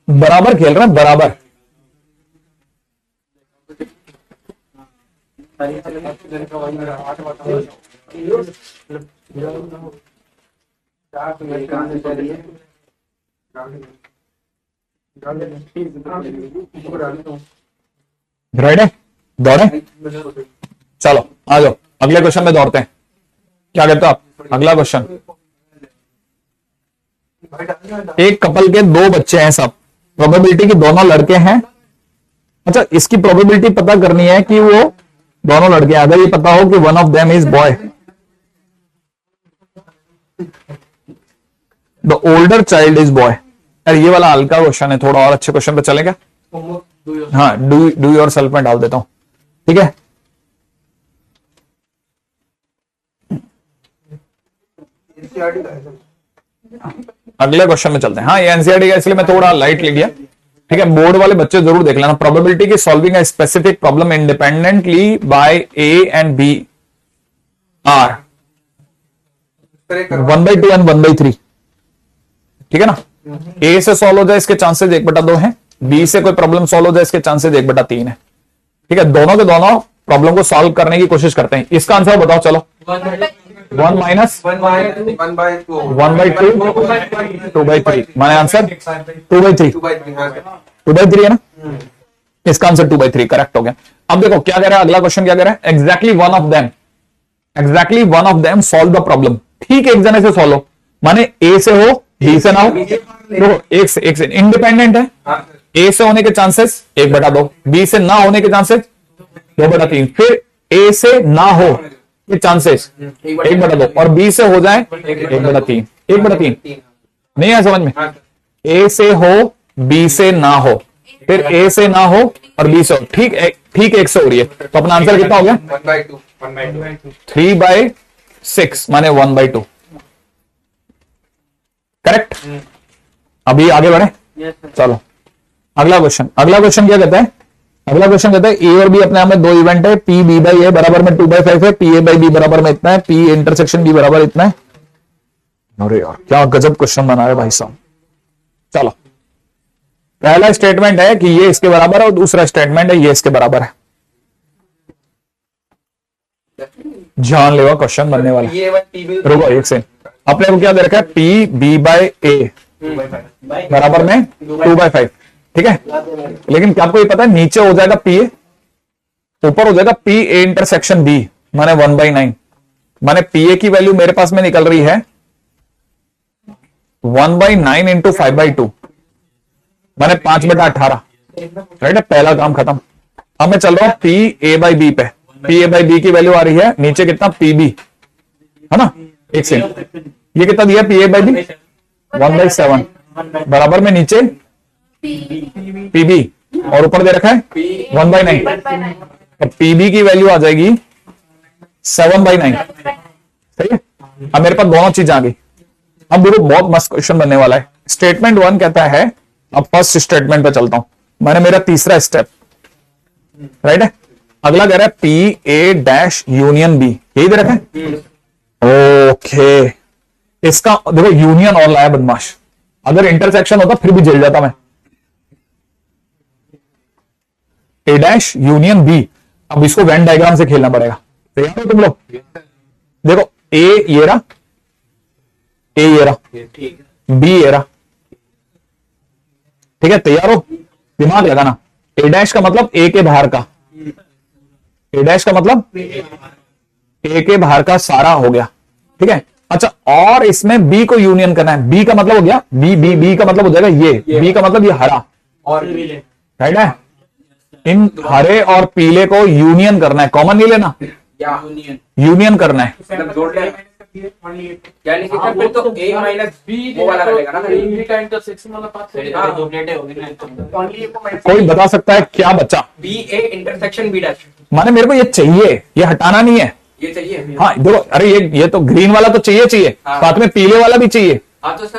बराबर खेल रहे हैं, बराबर। राइट है, दौड़े, चलो आ जाओ अगले क्वेश्चन में दौड़ते हैं। क्या कहते हो आप? अगला क्वेश्चन, एक कपल के दो बच्चे हैं सब, प्रोबेबिलिटी की दोनों लड़के हैं। अच्छा, इसकी प्रोबेबिलिटी पता करनी है कि वो दोनों लड़के हैं। अगर ये पता हो कि one of them is boy, the older child is boy. यार ये वाला हल्का क्वेश्चन है, थोड़ा और अच्छे क्वेश्चन पे चलेगा। हाँ, डू योर सेल्फ में डाल देता हूं, ठीक है। अगले क्वेश्चन में चलते हैं। हाँ, ये एनसीईआरटी का, इसलिए मैं थोड़ा लाइट ले लिया, ठीक है। बोर्ड वाले बच्चे जरूर देख लेना। प्रोबेबिलिटी की solving a specific problem independently by A and B are 1/2 and 1/3, ठीक है ना। ए से सॉल्व हो जाए इसके चांसेस 1/2 हैं, बी से कोई प्रॉब्लम सॉल्व हो जाए इसके चांसेस 1/3 है, ठीक है। दोनों के दोनों प्रॉब्लम को सॉल्व करने की कोशिश करते हैं। इसका आंसर बताओ, चलो। 1 माइनस 1/2 2/3, माने आंसर 2/3 2/3 है ना। इसका आंसर 2/3 करेक्ट हो गया। अब देखो क्या कह रहा है अगला क्वेश्चन, क्या कह रहा है? Exactly one of them solve the problem. ठीक, एक जने से सॉल्व हो, माने ए से हो, बी से ना हो। देखो एक से इंडिपेंडेंट है, ए से होने के चांसेस 1/2, बी से ना होने के चांसेस 2/3, फिर ए से ना हो के चांसेस 1/2 और बी से हो जाए 1/3। 1/3 नहीं है समझ में? ए से हो, बी से ना हो, फिर ए से ना हो और बी से हो। ठीक, एक से हो रही है, तो अपना आंसर कितना हो गया? 3/6 माने 1/2, करेक्ट। अभी आगे बढ़े, चलो अगला क्वेश्चन क्या कहता है? अगला क्वेश्चन कहता है ए और बी अपने आप में दो इवेंट है, पी बी बाई ए बराबर में 2/5 है, पी ए बाई बी बराबर में इतना है, पी इंटरसेक्शन बी बराबर इतना है। अरे यार क्या गजब क्वेश्चन बना रहे भाई साहब। चलो, पहला स्टेटमेंट है कि ये इसके बराबर है और दूसरा स्टेटमेंट है ये इसके बराबर है। जान लेवा क्वेश्चन बनने वाला। रुको एक सेकंड, अपने को क्या दे रखा है? पी बी बाई ए बराबर में 2/5, ठीक है। लेकिन क्या आपको ये पता है नीचे हो जाएगा पी ए, ऊपर हो जाएगा पी ए इंटरसेक्शन बी, माने 1/9। माने पी ए की वैल्यू मेरे पास में निकल रही है 1/9 इंटू 5/2, माने 5/18, राइट है। पहला काम खत्म। अब मैं चल रहा हूं पी ए बाई बी पे। पी ए बाई बी की वैल्यू आ रही है नीचे कितना? पी बी, है ना। एक सेकंड, ये कितना दिया? पी ए बाई बी 1/7 बराबर में नीचे पी बी और ऊपर दे रखा है 1/9। अब पी बी की वैल्यू आ जाएगी 7/9, सही है। अब मेरे पास दोनों चीज आ गई। अब देखो बहुत मस्त क्वेश्चन बनने वाला है। स्टेटमेंट 1 कहता है, अब फर्स्ट स्टेटमेंट पे चलता हूं, मैंने मेरा तीसरा स्टेप, राइट है। अगला कह रहा है P A dash union B, यही दे रखा है। ओके, इसका देखो यूनियन और लाया बदमाश। अगर इंटरसेक्शन होता फिर भी झेल जाता मैं। ए डैश यूनियन बी, अब इसको वेन डायग्राम से खेलना पड़ेगा। तैयार हो तुम लोग? देखो ए ये रहा, ए ये रहा, बी ये रहा, ठीक है। तैयार हो? दिमाग लगाना। ए डैश का मतलब ए के बाहर का, ए डैश का मतलब ए के बाहर का सारा हो गया, ठीक है। अच्छा, और इसमें बी को यूनियन करना है। बी का मतलब हो गया बी का मतलब हो जाएगा ये, बी का मतलब ये हरा, और राइट है। इन हरे और पीले को यूनियन करना है, कॉमन नहीं लेना, यूनियन करना है। जोड़ लेना, यानी कि फिर तो a माइनस बी वो वाला रहेगा ना। कोई बता सकता है क्या बचा? B A intersection B dash, माने मेरे को ये चाहिए, ये हटाना नहीं है। ये चाहिए। हाँ देखो, अरे ये तो ग्रीन वाला तो चाहिए, हाँ। साथ में पीले वाला भी चाहिए। हाँ तो सर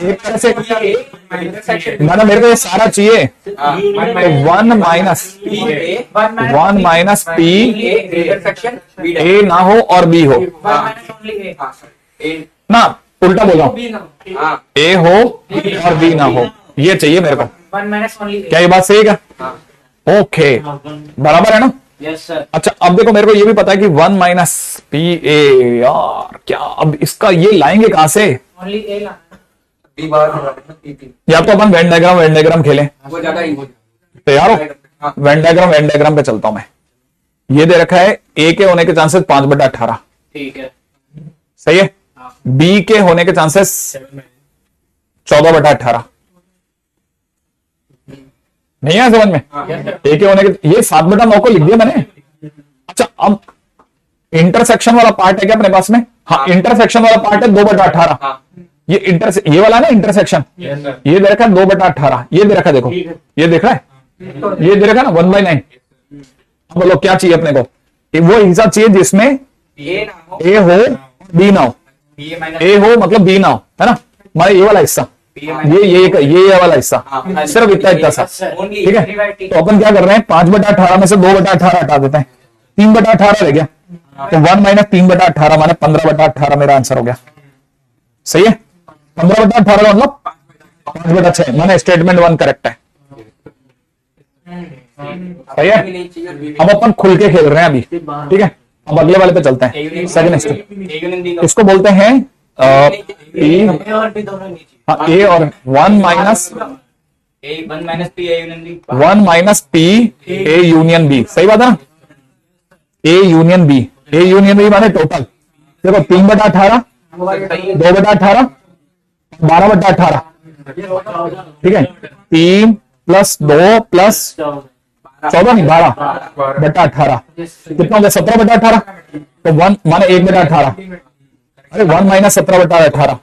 एक तरह से इंटरसेक्शन माना मेरे को ये सारा चाहिए, तो 1 minus P intersection B dash, A ना हो और बी हो ना, उल्टा बोल रहा हूं, हाँ ए हो और बी ना हो, ये चाहिए मेरे को। 1 - ओनली क्या ये बात सही है क्या? ओके, बराबर है ना। Yes sir. अच्छा, अब देखो मेरे को ये भी पता है कि 1 माइनस पी ए, यार क्या अब इसका ये लाएंगे कहां से? ओनली ए ला। बी बार पी या तो अपन वेन डायग्राम खेलें, वो ज्यादा ही तैयार हो? वेन डायग्राम पे चलता हूं मैं। ये दे रखा है ए के होने के चांसेस 5/18, ठीक है। सही है। बी के होने के चांसेस 14/18, नहीं है समझ में? ए के होने के, ये 7/9 को लिख दिया मैंने। अच्छा, अब इंटरसेक्शन वाला पार्ट है क्या अपने पास में? हाँ, इंटरसेक्शन वाला पार्ट है 2/18। ये वाला ना इंटरसेक्शन, ये दे रखा है 2/18, ये दे रखा है, देखो ये देख रहा है, ये दे रखा है ना 1/9। अब बोलो क्या चाहिए अपने को? वो हिस्सा चाहिए जिसमें ए ना हो, ए हो बी ना हो। बी माइनस ए हो मतलब बी ना हो, है ना? हमारा ये वाला हिस्सा, ये वाला हिस्सा, सिर्फ इतना सा, ओनली ठीक है। तो अपन क्या कर रहे हैं, 5/18 में से 2/18 हटा देते हैं, 3/18 रह गया। तो 1 - 3/18 माने 15/18 मेरा आंसर हो गया। सही है। 15/18 का मतलब 5/6 माने स्टेटमेंट 1 करेक्ट है। सही है। अब अपन खुल के खेल रहे हैं अभी, ठीक है। अब अगले वाले पे चलते हैं, सेकंड। इसको बोलते हैं ए और बी दोनों नीचे। ए और 1 - 1 - P A union B 1 - P A union B. सही बात है ना? A union B, A union B माने टोटल देखो 3/18, 2/18, 12/18, ठीक है। 3 + 2 + 14 नहीं 12/18 कितना हो गया? 17/18। तो 1 माने 1/18, अरे 1 - 17/18,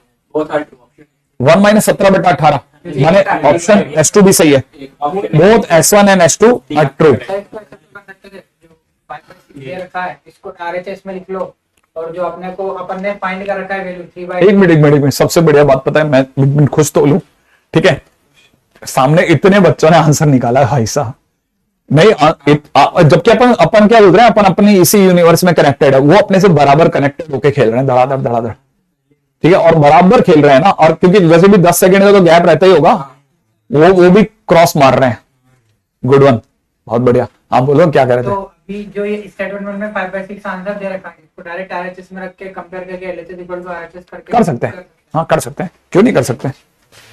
1 - 17/18 माने ऑप्शन S2 भी सही है। Both S1 and S2 are true. ये रखा है, इसको RHS में लिख लो, और जो अपन ने फाइंड कर रखा है वैल्यू 3/। एक मिनट, सबसे बढ़िया बात पता है, मैं एक मिनट खुश तो लूं, ठीक है। सामने इतने बच्चों ने आंसर निकाला है भाई साहब, नहीं जबकि अपन क्या बोल रहे हैं, अपन अपनी इसी यूनिवर्स में कनेक्टेड है, वो अपने से बराबर कनेक्टेड होके खेल रहे हैं, धड़ाधड़, ठीक है। और बराबर खेल रहे हैं ना, और क्योंकि वैसे भी 10 सेकंड का तो गैप रहता ही होगा, वो भी क्रॉस मार रहे हैं। गुड वन, बहुत बढ़िया। आप बोलो क्या कह रहे थे? तो अभी जो ये स्टेटमेंट में 5/6 आंसर दे रखा है, इसको डायरेक्ट RHS में रख के कंपेयर करके LHS = RHS करके कर सकते हैं, हाँ कर सकते हैं, क्यों नहीं कर सकते।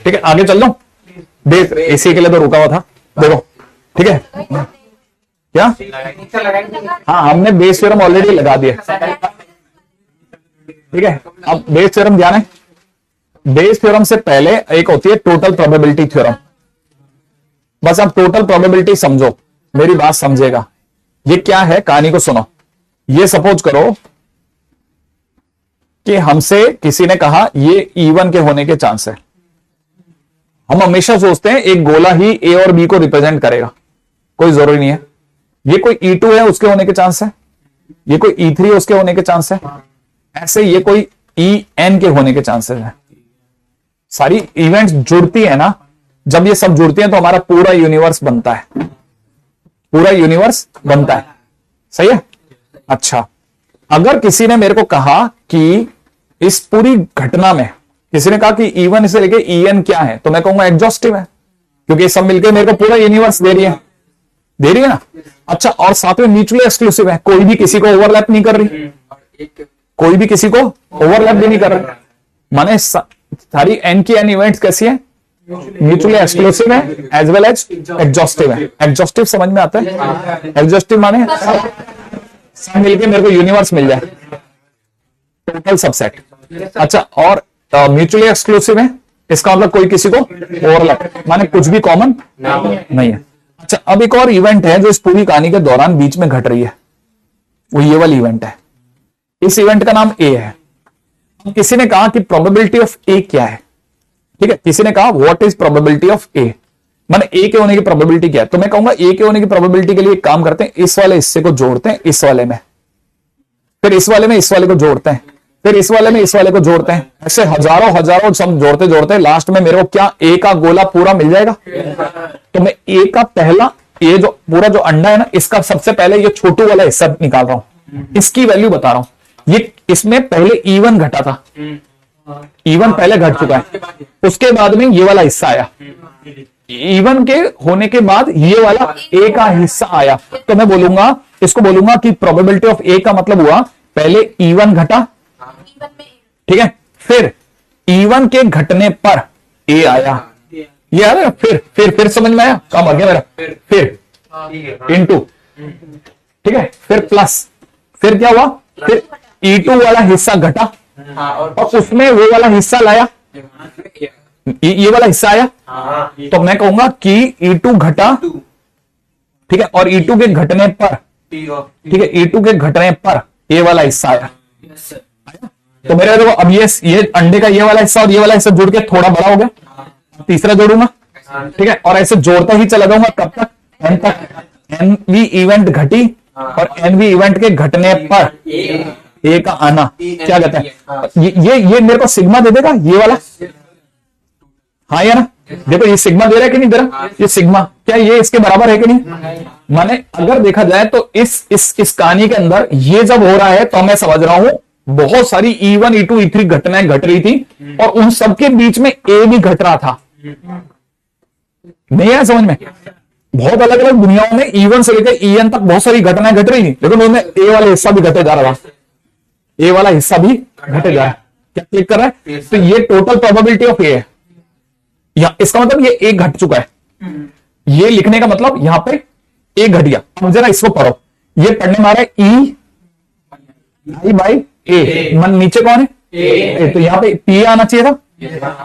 ठीक है, आगे चल लो। देख, इसी के लिए तो रुका हुआ था, देखो, ठीक है। क्या? नीचे लगाएंगे। हाँ, हमने बेस थ्योरम ऑलरेडी लगा दिया, ठीक है। अब बेस थ्योरम ध्यान है, बेस थ्योरम से पहले एक होती है टोटल प्रोबेबिलिटी थ्योरम। बस आप टोटल प्रोबेबिलिटी समझो, मेरी बात समझेगा। ये क्या है, कहानी को सुनो। ये सपोज करो कि हमसे किसी ने कहा ये E1 के होने के चांस है। हम हमेशा सोचते हैं एक गोला ही ए और बी को रिप्रेजेंट करेगा, कोई जरूरी नहीं है। ये कोई E2 है उसके होने के चांस है, ये कोई E3 है उसके होने के चांस है, ऐसे ये कोई EN के होने के चांसेस है। सारी इवेंट्स जुड़ती है ना, जब ये सब जुड़ती हैं तो हमारा पूरा यूनिवर्स बनता है, पूरा यूनिवर्स बनता है। सही है। अच्छा, अगर किसी ने मेरे को कहा कि इस पूरी घटना में किसी ने कहा कि E1 से लेके EN क्या है, तो मैं कहूंगा एग्जॉस्टिव है, क्योंकि सब मिलकर मेरे को पूरा यूनिवर्स दे रही है ना। अच्छा, और साथ में म्यूचुअली एक्सक्लूसिव है, कोई भी किसी को ओवरलैप नहीं कर रही, कोई भी किसी को ओवरलैप भी नहीं कर रहा। माने सारी N की N इवेंट्स कैसी है, म्यूचुअली एक्सक्लूसिव है एज वेल एज एग्जॉस्टिव है। एग्जॉस्टिव समझ में आता है? एग्जॉस्टिव माने सब मिलके मेरे को यूनिवर्स मिल जाए, टोटल सबसेट। अच्छा, और म्यूचुअली एक्सक्लूसिव है, इसका मतलब कोई किसी को ओवरलैप, माने कुछ भी कॉमन नहीं है। अच्छा, अब एक और इवेंट है जो इस पूरी कहानी के दौरान बीच में घट रही है, वो ये वाली इवेंट है। इस इवेंट का नाम ए है। किसी ने कहा कि प्रोबेबिलिटी ऑफ ए क्या है, ठीक है। किसी ने कहा व्हाट इज प्रोबेबिलिटी ऑफ ए, माने ए के होने की प्रोबेबिलिटी क्या है। तो मैं कहूंगा ए के होने की प्रोबेबिलिटी के लिए एक काम करते हैं, इस वाले हिस्से को जोड़ते हैं इस वाले में, फिर इस वाले में इस वाले को जोड़ते हैं, फिर इस वाले में इस वाले को जोड़ते हैं, ऐसे हजारों सब जोड़ते जोड़ते लास्ट में मेरे को क्या ए का गोला पूरा मिल जाएगा। तो मैं ए का पहला, ये जो पूरा जो अंडा है ना, इसका सबसे पहले ये छोटू वाला हिस्सा निकाल रहा हूं, इसकी वैल्यू बता रहा हूं। ये इसमें पहले E1 घटा था, E1 पहले घट चुका है, उसके बाद में ये वाला हिस्सा आया, E1 के होने के बाद ये वाला ए का हिस्सा आया। तो मैं बोलूंगा, इसको बोलूंगा कि प्रोबेबिलिटी ऑफ ए का मतलब हुआ पहले E1 घटा, E1 में ठीक है, फिर E1 के घटने पर ए आया, ये आ रहा है, फिर समझ में आया, काम आ गया मेरा, फिर इनटू, ठीक है, फिर प्लस, फिर क्या हुआ, फिर E2 वाला हिस्सा घटा और उसमें वो वाला हिस्सा लाया, ये वाला हिस्सा आया, तो मैं कहूंगा कि E2 घटा, ठीक है, और E2 के घटने पर, ठीक है, E2 के घटने पर ये वाला हिस्सा आया, तो मेरे देखो अब ये अंडे का ये वाला हिस्सा और ये वाला हिस्सा जुड़ के थोड़ा बड़ा हो गया, तीसरा जोड़ूंगा, ठीक है, और ऐसे जोड़ता ही चला जाऊंगा कब तक, एन तक, एनवी इवेंट घटी और एनवी इवेंट के घटने पर ए का आना, क्या कहते हैं, ये मेरे को सिग्मा दे देगा ये वाला, हाँ या ना, देखो ये सिग्मा दे रहा है कि नहीं दे रहा, ये सिग्मा, क्या ये इसके बराबर है कि नहीं, माने अगर देखा जाए तो इस कहानी के अंदर ये जब हो रहा है तो मैं समझ रहा हूं बहुत सारी E1 E2 E3 घटनाएं घट रही थी और उन सबके बीच में ए भी घट रहा था, नहीं है समझ में, बहुत अलग अलग दुनियाओं में E1 से लेकर EN तक बहुत सारी घटनाएं घट रही थी, लेकिन उनमें ए वाला हिस्सा भी घटे जा रहा था, ए वाला हिस्सा भी घटे जा रहा है, क्या क्लिक कर रहा है, तो ये टोटल प्रोबेबिलिटी ऑफ ए है, या इसका मतलब ये एक घट चुका है, ये लिखने का मतलब यहां पे एक घट गया। अब जरा इसको पढ़ो, ये पढ़ने में आ रहा है ई आई बाई ए, मन नीचे कौन है ए, तो यहाँ पे पी आना चाहिए था,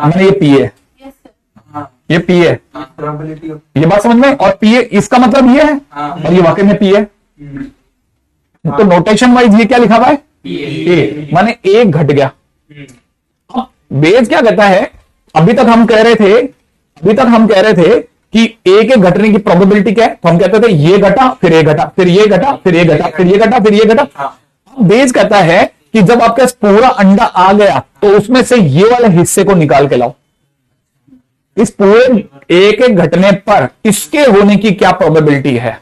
मैंने ये पी है, ये पी है, ये बात समझ में, और पी है इसका मतलब ये है और ये वाकई में पी है, तो नोटेशन वाइज ये क्या लिखा हुआ है ए, माने एक घट गया। अब बेस क्या कहता है, अभी तक हम कह रहे थे कि ए के घटने की प्रोबेबिलिटी क्या है, तो हम कहते थे ये घटा फिर ये घटा फिर ये घटा फिर ये घटा फिर ये घटा फिर ये घटा। बेस कहता है कि जब आपके पास पूरा अंडा आ गया तो उसमें से ये वाले हिस्से को निकाल के लाओ, इस पूरे ए के घटने पर इसके होने की क्या प्रोबेबिलिटी है,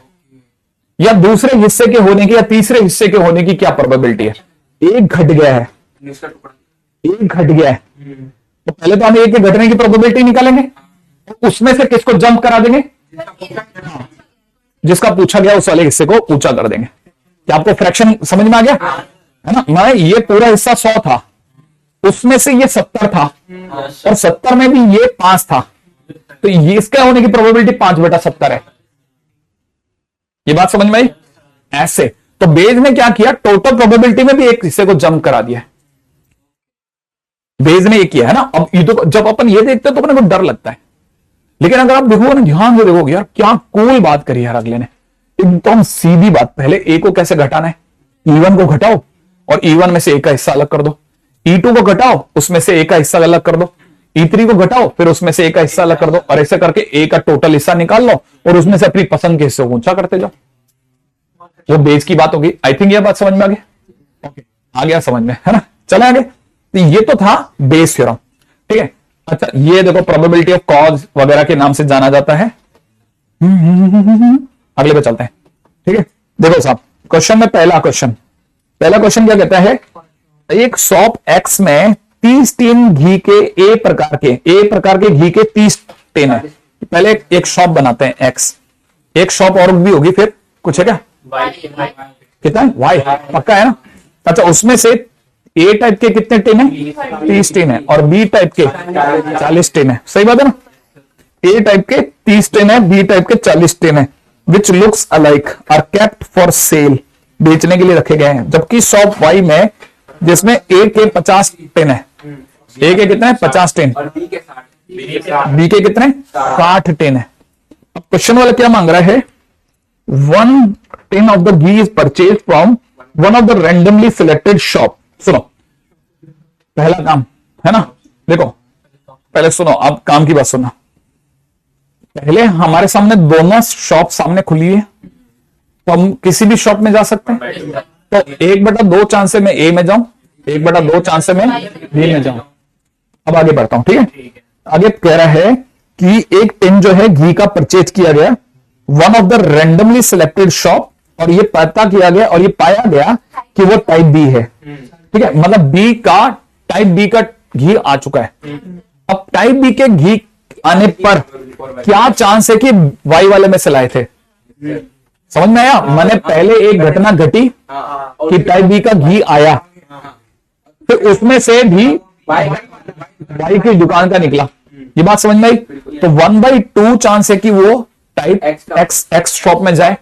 या दूसरे हिस्से के होने की या तीसरे हिस्से के होने की क्या प्रोबेबिलिटी है। एक घट गया है, एक घट गया है, तो पहले तो हम एक के घटने की प्रोबेबिलिटी निकालेंगे, उसमें से किसको जंप करा देंगे, जिसका पूछा गया उस वाले हिस्से को ऊंचा कर देंगे। क्या आपको फ्रैक्शन समझ में आ गया है ना, मैं ये पूरा हिस्सा 100 था, उसमें से ये 70 था और 70 में भी ये 5 था, तो ये इसका होने की प्रोबेबिलिटी 5/70 है। ये बात समझ में आई, ऐसे तो बेज ने क्या किया, टोटल प्रोबेबिलिटी में भी एक हिस्से को जंप करा दिया, बेज ने ये किया है ना। अब ये तो जब अपन ये देखते हैं तो अपने को डर लगता है, लेकिन अगर आप देखोगे ना, ध्यान से देखोगे यार क्या कूल बात करी यार अगले ने, एकदम सीधी बात। पहले ए को कैसे घटाना है, E1 को घटाओ और E1 में से ए का हिस्सा अलग कर दो, E2 को घटाओ उसमें से ए का हिस्सा अलग कर दो, E3 को घटाओ फिर उसमें से ए का हिस्सा अलग कर दो, और ऐसे करके ए का टोटल हिस्सा निकाल लो और उसमें से अपनी पसंद के हिस्से को ऊंचा करते जाओ। वो बेस की बात होगी। आई थिंक ये बात समझ में आ गई, ओके आ गया समझ में, है ना। चले आगे, तो ये तो था बेस थ्योरम, ठीक है। अच्छा ये देखो प्रोबेबिलिटी ऑफ कॉज वगैरह के नाम से जाना जाता है। अगले पे चलते हैं, ठीक है। देखो साहब क्वेश्चन में पहला क्वेश्चन क्या कहता है, एक शॉप एक्स में 30 टीन घी के ए प्रकार के घी के 30 टीन है। पहले एक शॉप बनाते हैं एक्स, एक शॉप और भी होगी फिर कुछ है क्या, कितना है वाई, पक्का है ना। अच्छा उसमें से ए टाइप के कितने टिन है, 30 टिन है, और बी टाइप के 40 टिन है, सही बात है ना। ए टाइप के 30 टिन है, बी टाइप के 40 टिन है, which looks alike are kept for sale, बेचने के लिए रखे गए हैं। जबकि शॉप वाई में जिसमें ए के 50 टिन है, ए के कितने 50 टिन, बी के कितने 60 टिन है। अब क्वेश्चन वाला क्या मांग रहा है, 1 tin of the ghee is purchase from one of the randomly selected shop. सुनो पहला काम है ना, देखो पहले सुनो, आप काम की बात सुनो। पहले हमारे सामने दोनों शॉप सामने खुली है, तो हम किसी भी शॉप में जा सकते हैं। तो 1/2 चांस से मैं ए में जाऊं, 1/2 चांस से मैं बी में जाऊं। अब आगे बढ़ता हूं, ठीक है। आगे कह रहा है कि एक टिन जो है घी का परचेज किया गया one of the randomly selected shop, और ये पता किया गया और ये पाया गया कि वो टाइप बी है, ठीक है। मतलब बी का टाइप बी का घी आ चुका है। अब टाइप बी के घी आने पर क्या चांस है कि वाई वाले में से लाए थे, समझ में आया। मैंने पहले एक घटना घटी कि टाइप बी का घी आया, फिर उसमें से भी वाई की दुकान का निकला, ये बात समझ में आई? तो 1/2 चांस है कि वो टाइप एक्स शॉप में जाए,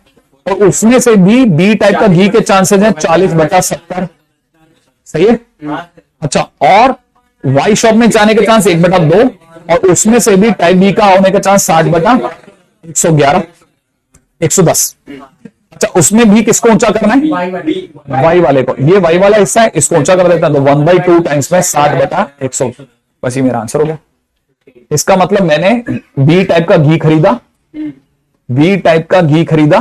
और उसमें से भी बी टाइप का घी के चांसेस हैं 40/70। सही है? अच्छा, और वाई शॉप में जाने के चांस 1/2, और उसमें से भी टाइप बी का होने का चांस 60/111, 110। अच्छा, उसमें भी किसको ऊंचा करना है? वाई वाले को। ये वाई वाला हिस्सा है, इसको ऊंचा कर देता है, तो 1/2 टाइम्स में 60/100। बस ये मेरा आंसर हो गया। इसका मतलब मैंने बी टाइप का घी खरीदा, बी टाइप का घी खरीदा,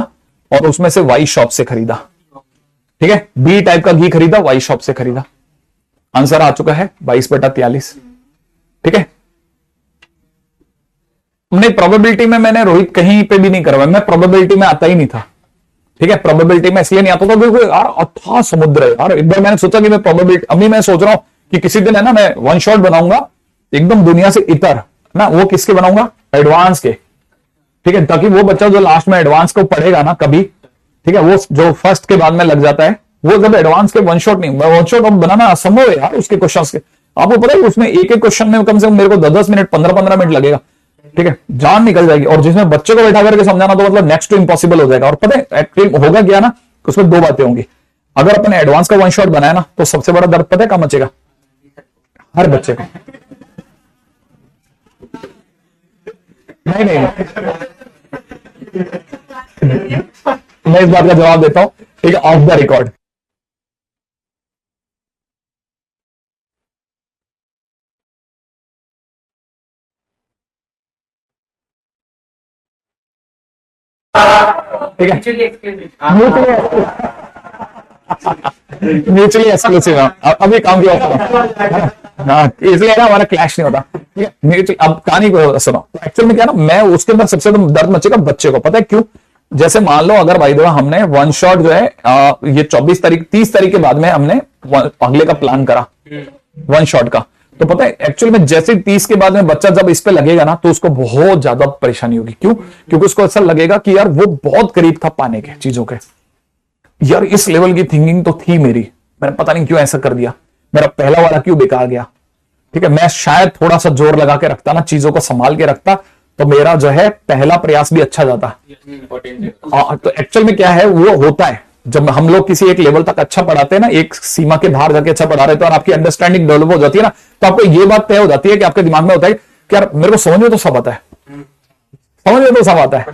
और उसमें से वाई शॉप से खरीदा। ठीक है, बी टाइप का घी खरीदा, वाई शॉप से खरीदा। आंसर आ चुका है 22/43। ठीक है, हमने प्रोबेबिलिटी में, मैंने रोहित कहीं पे भी नहीं करवाया, मैं प्रोबेबिलिटी में आता ही नहीं था। ठीक है, प्रोबेबिलिटी में इसलिए नहीं आता था क्योंकि यार अथाह समुद्र है यार। एक बार मैंने सोचा कि मैं प्रोबेबिलिटी, अभी मैं सोच रहा हूं कि किसी दिन है ना, मैं वन शॉट बनाऊंगा एकदम दुनिया से इतर ना। वो किसके बनाऊंगा? एडवांस के। ठीक है, ताकि वो बच्चा जो लास्ट में एडवांस को पढ़ेगा ना कभी, ठीक है, वो जो फर्स्ट के बाद में लग जाता है, वो जब एडवांस के वन शॉट नहीं, वन शॉट बनाना असंभव है यार उसके क्वेश्चन के। आपको पता है उसमें एक एक क्वेश्चन में कम से कम मेरे को 10-10 मिनट, 15-15 मिनट लगेगा। ठीक है, जान निकल जाएगी। और जिसमें बच्चे को बैठा करके समझाना तो मतलब नेक्स्ट टू इम्पॉसिबल हो जाएगा। और पता है होगा क्या ना, उसमें दो बातें होंगी। अगर अपन एडवांस का वन शॉट बनाया ना, तो सबसे बड़ा दर्द पता है कहाँ मचेगा? हर बच्चे को। नहीं नहीं, मैं इस बात का जवाब देता हूं, ठीक है, ऑफ द रिकॉर्ड। ठीक है, म्यूचुअली एक्सक्लूसिव। अभी काम किया हाँ, इसलिए ना हमारा क्लैश नहीं होता। ठीक है, म्यूचुअली। अब कहानी को सुनो। एक्चुअल में क्या ना, मैं उसके अंदर सबसे दर्द मचेगा बच्चे को। पता है क्यों? जैसे मान लो अगर भाई देवा हमने वन शॉट जो है ये 24 तारीख 30 तारीख के बाद में हमने अगले का प्लान करा वन शॉट का, तो पता है एक्चुअल में जैसे 30 के बाद में बच्चा जब इस पे लगेगा ना, तो उसको बहुत ज्यादा परेशानी होगी। क्यों? क्योंकि उसको ऐसा लगेगा कि यार वो बहुत करीब था पाने के चीजों के। यार इस लेवल की थिंकिंग तो थी मेरी, मैंने पता नहीं क्यों ऐसा कर दिया, मेरा पहला वाला क्यों बेकार गया। ठीक है, मैं शायद थोड़ा सा जोर लगा के रखता ना, चीजों को संभाल के रखता, तो मेरा जो है पहला प्रयास भी अच्छा जाता। तो एक्चुअल में क्या है, वो होता है जब हम लोग किसी एक लेवल तक अच्छा पढ़ाते हैं ना, एक सीमा के बाहर जाके अच्छा पढ़ा रहे तो, और आपकी अंडरस्टैंडिंग डेवलप हो जाती है ना, तो आपको ये बात तय हो जाती है कि आपके दिमाग में होता है कि यार मेरे को समझ में तो सब आता है, समझ में तो सब आता है,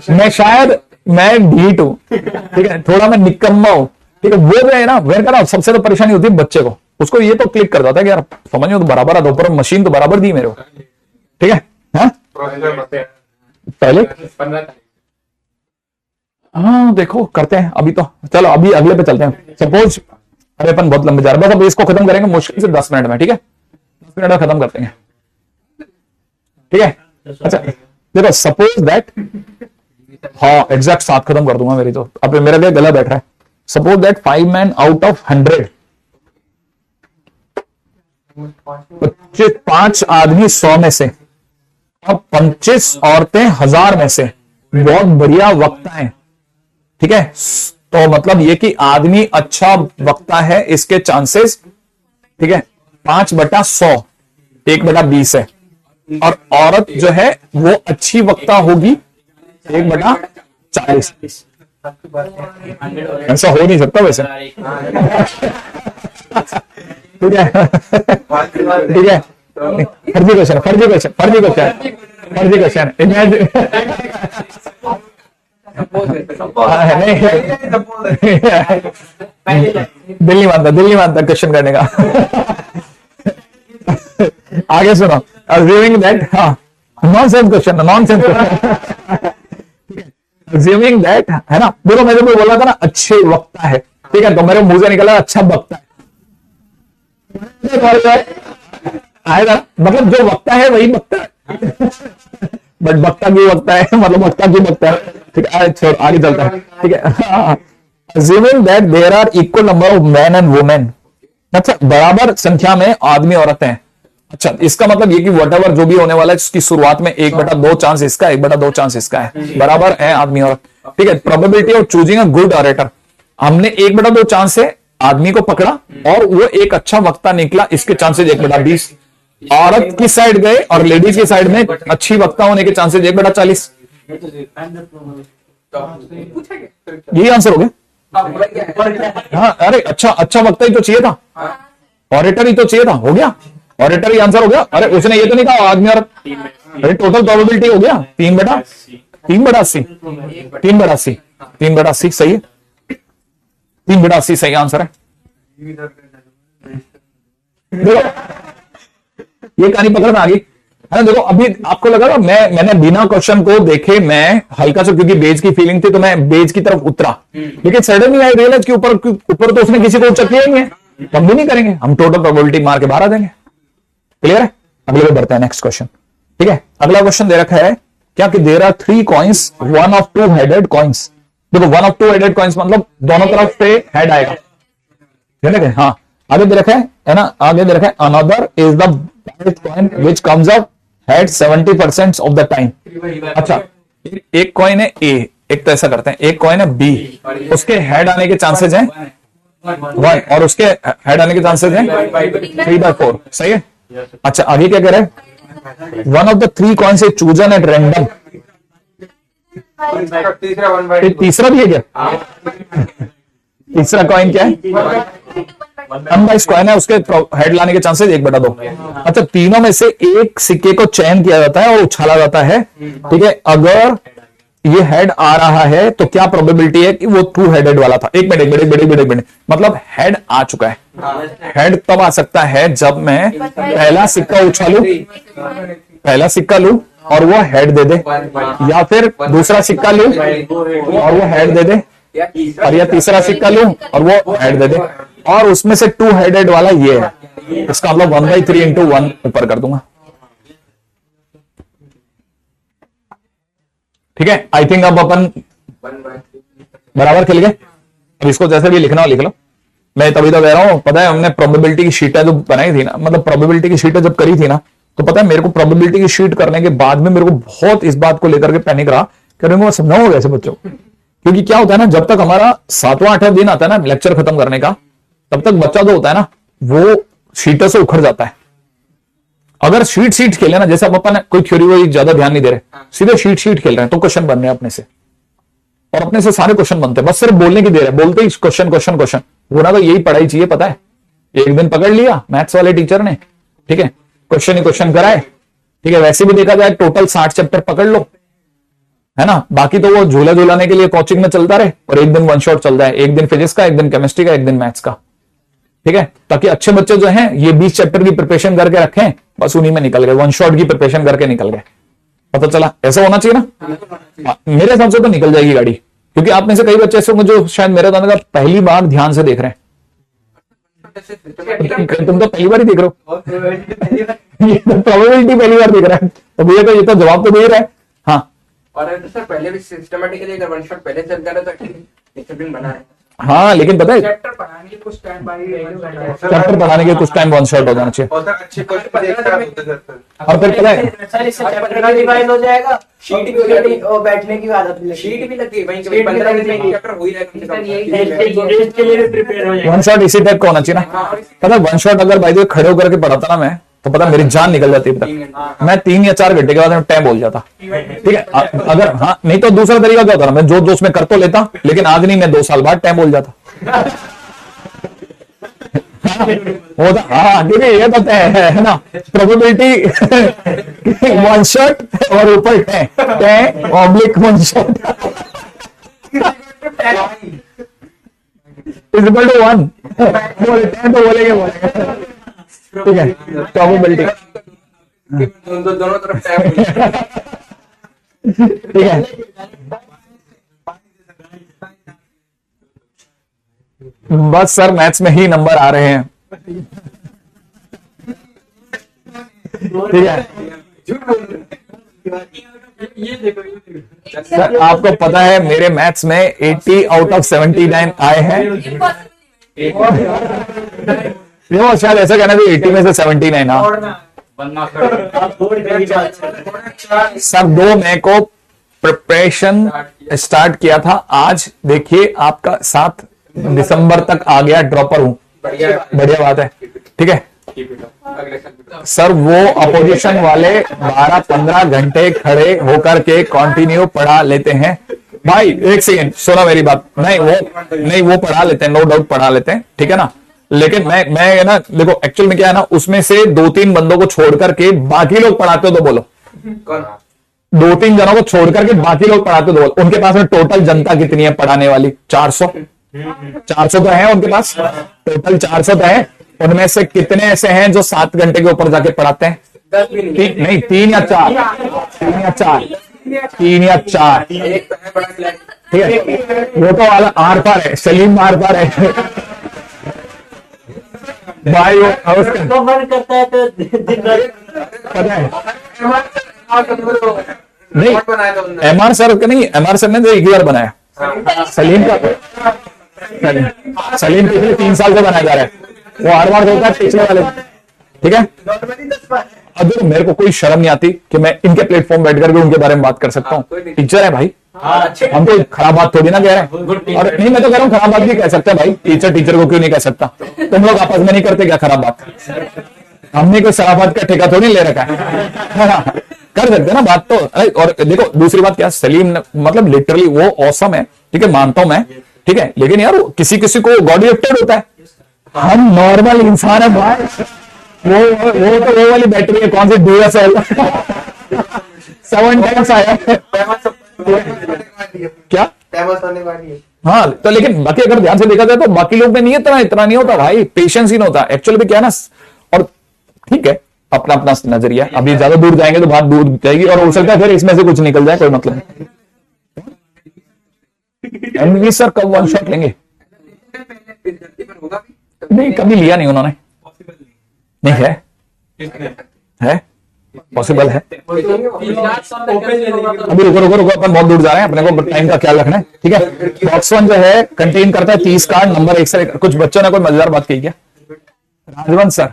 मैं ढीठ हूं। ठीक है, थोड़ा मैं निकम्मा हूं। ठीक है, वो जो है ना, वह कहना सबसे तो परेशानी होती है बच्चे को। उसको ये तो क्लिक कर जाता है कि यार समझ में तो बराबर है, ऊपर मशीन तो बराबर दी मेरे को। ठीक है, हाँ पहले हाँ देखो करते हैं अभी तो। चलो अभी अगले पे चलते हैं। सपोज, अरे अपन बहुत लंबे जा रहे हैं, बस अब इसको खत्म करेंगे मुश्किल से 10 मिनट में। ठीक है, 10 मिनट में खत्म करते हैं। ठीक है, अच्छा देखो, सपोज दैट, हाँ एग्जैक्ट 7 खत्म कर दूंगा मेरी तो, अब मेरा लिए गला बैठ रहा है। Suppose that 5 men out of 100, 5 आदमी 100 में से, अब 25 औरतें 1000 में से बहुत बढ़िया वक्ता है। ठीक है, तो मतलब ये कि आदमी अच्छा वक्ता है, इसके चांसेस, ठीक है, 5/100, 1/20 है। और औरत जो है वो अच्छी वक्ता होगी 1/40। ऐसा हो नहीं सकता वैसे। ठीक है, ठीक है, फर्जी क्वेश्चन, फर्जी क्वेश्चन, फर्जी क्वेश्चन, फर्जी क्वेश्चन। दिल नहीं मानता क्वेश्चन करने का। आगे सुनो, assuming that, हाँ nonsense question, nonsense question. assuming that, है ना, देखो मैंने भी बोला था ना अच्छे वक्ता है। ठीक है, तो मेरे मुंह से निकला अच्छा वक्ता है, आएगा मतलब जो वक्ता है वही वक्ता है। बट वक्ता क्यों वक्ता है, मतलब वक्ता क्यों वक्ता है। ठीक है, छोड़ आगे चलता है। ठीक है, assuming that there are equal number of men and women, अच्छा बराबर संख्या में आदमी औरतें हैं। अच्छा, इसका मतलब ये कि वट जो भी होने वाला है उसकी शुरुआत में 1/2 चांस इसका, 1/2 चांस इसका है, बराबर है आदमी औरत। ठीक है, probability of choosing a good orator, हमने 1/2 चांस से आदमी को पकड़ा और वो एक अच्छा वक्ता निकला, इसके चांसेस 1/20। औरत की साइड गए और लेडीज की साइड में अच्छी वक्ता होने के चांसेस 1/40। यही आंसर हो गया। हाँ, अरे अच्छा वक्ता ही तो चाहिए था, ऑरेटर ही तो चाहिए था, हो गया ऑरेटर ही आंसर हो गया। अरे उसने ये तो नहीं कहा आदमी औरत, अरे टोटल प्रोबेबिलिटी हो गया 3/80। 3/80 सही है, 3/80 सही आंसर है। देखो ये कहानी पकड़ में आ गई है ना। देखो अभी आपको लगा मैंने बिना क्वेश्चन को देखे मैं हल्का सा, क्योंकि बेज की फीलिंग थी तो मैं बेज की तरफ उतरा, लेकिन सडनली आई रियलाइज कि ऊपर तो उसने किसी को उच्च किया ही नहीं है, तो हम भी नहीं करेंगे, हम टोटल प्रोबेबिलिटी मार के बाहर आ जाएंगे। क्लियर है? अगले पे बढ़ते हैं, नेक्स्ट क्वेश्चन। ठीक है, अगला क्वेश्चन दे रखा है क्या कि there are 3 coins, one of 2 headed coins. देखो वन ऑफ 2 हेडेड कॉइन्स मतलब दोनों तरफ से हेड आएगा, ठीक है। हाँ, आगे दे रखा है ना, आगे दे रखा है another is the coin which comes up head 70% of the time. अच्छा, एक कॉइन है ए, एक तो ऐसा करते हैं, एक कॉइन है बी, उसके हेड आने के चांसेस हैं 1 और उसके हेड आने के चांसेस हैं 3/4। सही है। अच्छा, आगे क्या कह रहा है, one of the 3 coins is chosen at random. तीसरा भी है क्या? तीसरा कॉइन क्या है? अनबाइस्ड कॉइन है, उसके हेड लाने के चांसेस 1/2। अच्छा, तीनों में से एक सिक्के को चयन किया जाता है और उछाला जाता है, ठीक है। अगर ये हेड आ रहा है तो क्या प्रोबेबिलिटी है कि वो 2 हेडेड वाला था? एक मिनट, मतलब हेड आ चुका है। हेड तब आ सकता है जब मैं पहला सिक्का उछालू, पहला सिक्का लू और वो हेड दे दे, या फिर दूसरा सिक्का लू और वो हेड दे दे, और या तीसरा सिक्का लू और वो हेड दे दे, और उसमें से 2 हेडेड वाला ये है। इसका मतलब 1/3 × 1 ऊपर कर दूंगा। ठीक है, आई थिंक अब अपन बराबर खेल गए। अब इसको जैसे भी लिखना हो लिख लो। मैं तभी तो कह रहा हूं, पता है हमने प्रोबेबिलिटी की शीटें जो बनाई थी ना, मतलब प्रोबेबिलिटी की शीटें जब करी थी ना, तो पता है मेरे को प्रोबेबिलिटी की शीट करने के बाद में मेरे को बहुत इस बात को लेकर के पैनिक रहा कि मैं समझाऊंगा ऐसे बच्चों को। क्योंकि क्या होता है ना, जब तक हमारा 7वां 8वां दिन आता है ना लेक्चर खत्म करने का, तब तक बच्चा जो होता है ना वो शीटों से उखड़ जाता है। अगर शीट खेले ना, जैसे अब अपन कोई थ्योरी वही ज्यादा ध्यान नहीं दे रहे, सीधे शीट खेल रहे हैं, तो क्वेश्चन बन रहे हैं अपने से, और अपने से सारे क्वेश्चन बनते हैं, बस सिर्फ बोलने की देर है, बोलते ही क्वेश्चन होना तो यही पढ़ाई चाहिए। पता है, एक दिन पकड़ लिया मैथ्स वाले टीचर ने, ठीक है, क्वेश्चन ही क्वेश्चन कराए, ठीक है। वैसे भी देखा जाए टोटल 60 चैप्टर पकड़ लो, है ना, बाकी तो वो झूला झूलाने के लिए कोचिंग में चलता रहे, और एक दिन 1 शॉट चलता है, एक दिन फिजिक्स का, एक दिन केमिस्ट्री का, एक दिन मैथ्स का, ठीक है। ताकि अच्छे बच्चे जो हैं ये 20 चैप्टर की प्रिपरेशन करके रखें, बस उन्हीं में निकल गए, 1 शॉट की प्रिपरेशन करके निकल गए। पता चला? ऐसा होना चाहिए ना। मेरे हिसाब से तो निकल जाएगी गाड़ी, क्योंकि आप में से कई बच्चे ऐसे होंगे जो शायद मेरे का पहली बार ध्यान से देख रहे हैं। तुम तो पहली बार ही देख रहे हो, ये तो प्रोबेबिलिटी पहली बार देख रहा है, तो भैया तो ये तो जवाब तो दे रहा है। हाँ, और सर पहले भी सिस्टमेटिकली अगर 1 शॉट पहले चलता रहा तो डिसिप्लिन बना है। हाँ, लेकिन पता है चैप्टर पढ़ाने के कुछ टाइम बाद चैप्टर पढ़ाने के कुछ टाइम 1 शॉट हो जाना चाहिए। अच्छे क्वेश्चन एक साथ होते सर, और फिर पता है सर इससे चैप्टर का डिवाइड हो जाएगा, शीट भी हो जाएगी और बैठने की आदत भी लगेगी, शीट भी लगती है वहीं के 15 मिनट में चैप्टर हो ही जाएगा कम से कम। टेस्ट के लिए भी प्रिपेयर हो जाएगा। 1 शॉट इसी टाइप का होना चाहिए ना। पता है 1 शॉट अगर बाय द वे खड़े होकर के पढ़ाता ना मैं, तो पता मेरी जान निकल जाती है। मैं 3 या 4 घंटे के बाद मैं टाइम बोल जाता, ठीक है। अगर हाँ, नहीं तो दूसरा तरीका क्या होता ना, मैं जो दोस्त में कर तो लेता, लेकिन आज नहीं, मैं 2 साल बाद टाइम बोल जाता। होता हाँ, क्योंकि ये तो है ना प्रोबेबिलिटी 1 शॉट और ऊपर 10 oblique 1 shot is equal to 1 बोलते हैं तो बोलेंगे, ठीक है। प्रोबेबिलिटी दोनों तरफ टैप, ठीक है। बस सर मैथ्स में ही नंबर आ रहे हैं, ठीक है। सर आपको पता है मेरे मैथ्स में 80 आउट ऑफ 79 आए हैं। देखो शायद ऐसा कहना भी 80 में से 79 ना सर। 2 मई को प्रिपरेशन स्टार्ट किया था, आज देखिए आपका 7 दिसंबर तक आ गया, ड्रॉपर हूं। बढ़िया बात है, ठीक है। अगले साल सर वो अपोजिशन वाले 12-15 घंटे खड़े होकर के कंटिन्यू पढ़ा लेते हैं भाई। एक सेकंड सुनो मेरी बात, नहीं वो पढ़ा लेते हैं, नो डाउट पढ़ा लेते हैं, ठीक है ना। लेकिन मैं ना देखो एक्चुअल में क्या है ना, उसमें से 2-3 बंदों को छोड़ करके बाकी लोग पढ़ाते हो तो बोलो। कौन? 2-3 जनों को छोड़ करके बाकी लोग पढ़ाते हो तो बोलो। उनके पास में टोटल जनता कितनी है पढ़ाने वाली? 400 तो है उनके पास, टोटल 400 तो है। उनमें से कितने ऐसे हैं जो 7 घंटे के ऊपर जाके पढ़ाते हैं? 10 भी नहीं। नहीं 3 या 4, 3 या 4। एक तो है बड़ा फ्लैट। ठीक है, वो तो वाला आर पार है, सलीम आर पार है भाई। वो उसका तो मन करता है तो दिन रात पता है नहीं बनाया था उन्होंने। एमआर सर का नहीं, एमआर सर ने तो एक ही बार बनाया। सलीम का सलीम पिछले 3 साल से बनाया जा रहा है, वो हर बार होता है पिछले वाले। ठीक है, अब देखो मेरे को कोई शर्म नहीं आती कि मैं इनके प्लेटफॉर्म बैठ करके उनके बारे में बात कर सकता हूँ। टीचर है भाई, हम तो खराब बात थोड़ी ना कह रहे हैं। और नहीं मैं तो कह रहा हूँ खराब बात भी कह सकते हैं भाई, टीचर टीचर को क्यों नहीं कह सकता? तुम लोग आपस में नहीं करते क्या खराब बात? हमने कोई शराफत का ठेका थोड़ी ले रखा है कर सकते हैं ना बात तो। और देखो दूसरी बात क्या, सलीम ने मतलब लिटरली वो ऑसम है, ठीक है मानता हूं मैं, ठीक है। लेकिन यार किसी किसी को गॉड गिफ्टेड होता है, हम नॉर्मल इंसान है भाई। वो वाली बैटरी है, कौन सी DSL 7 टाइम्स आया क्या? फेमस होने वाली है। हाँ तो लेकिन बाकी अगर ध्यान से देखा जाए तो बाकी लोग में नहीं इतना नहीं होता भाई, पेशेंस ही नहीं होता एक्चुअली भी क्या है ना। और ठीक है अपना अपना नजरिया, अभी ज्यादा दूर जाएंगे तो बात दूर जाएगी और हो सकता है फिर इसमें से कुछ निकल जाए, कोई मतलब नहीं। एमवी सर कब 1 शॉट लेंगे? धरती पर होगा भी नहीं कभी लिया नहीं उन्होंने, नहीं है पॉसिबल है। अभी रुको अपन बहुत दूर जा रहे हैं, अपने को टाइम का ख्याल रखना है, ठीक है। बॉक्स 1 जो है कंटेन करता है 30 कार्ड, नंबर 1 से। कुछ बच्चों ने कोई मजेदार बात कही क्या? राजवंश सर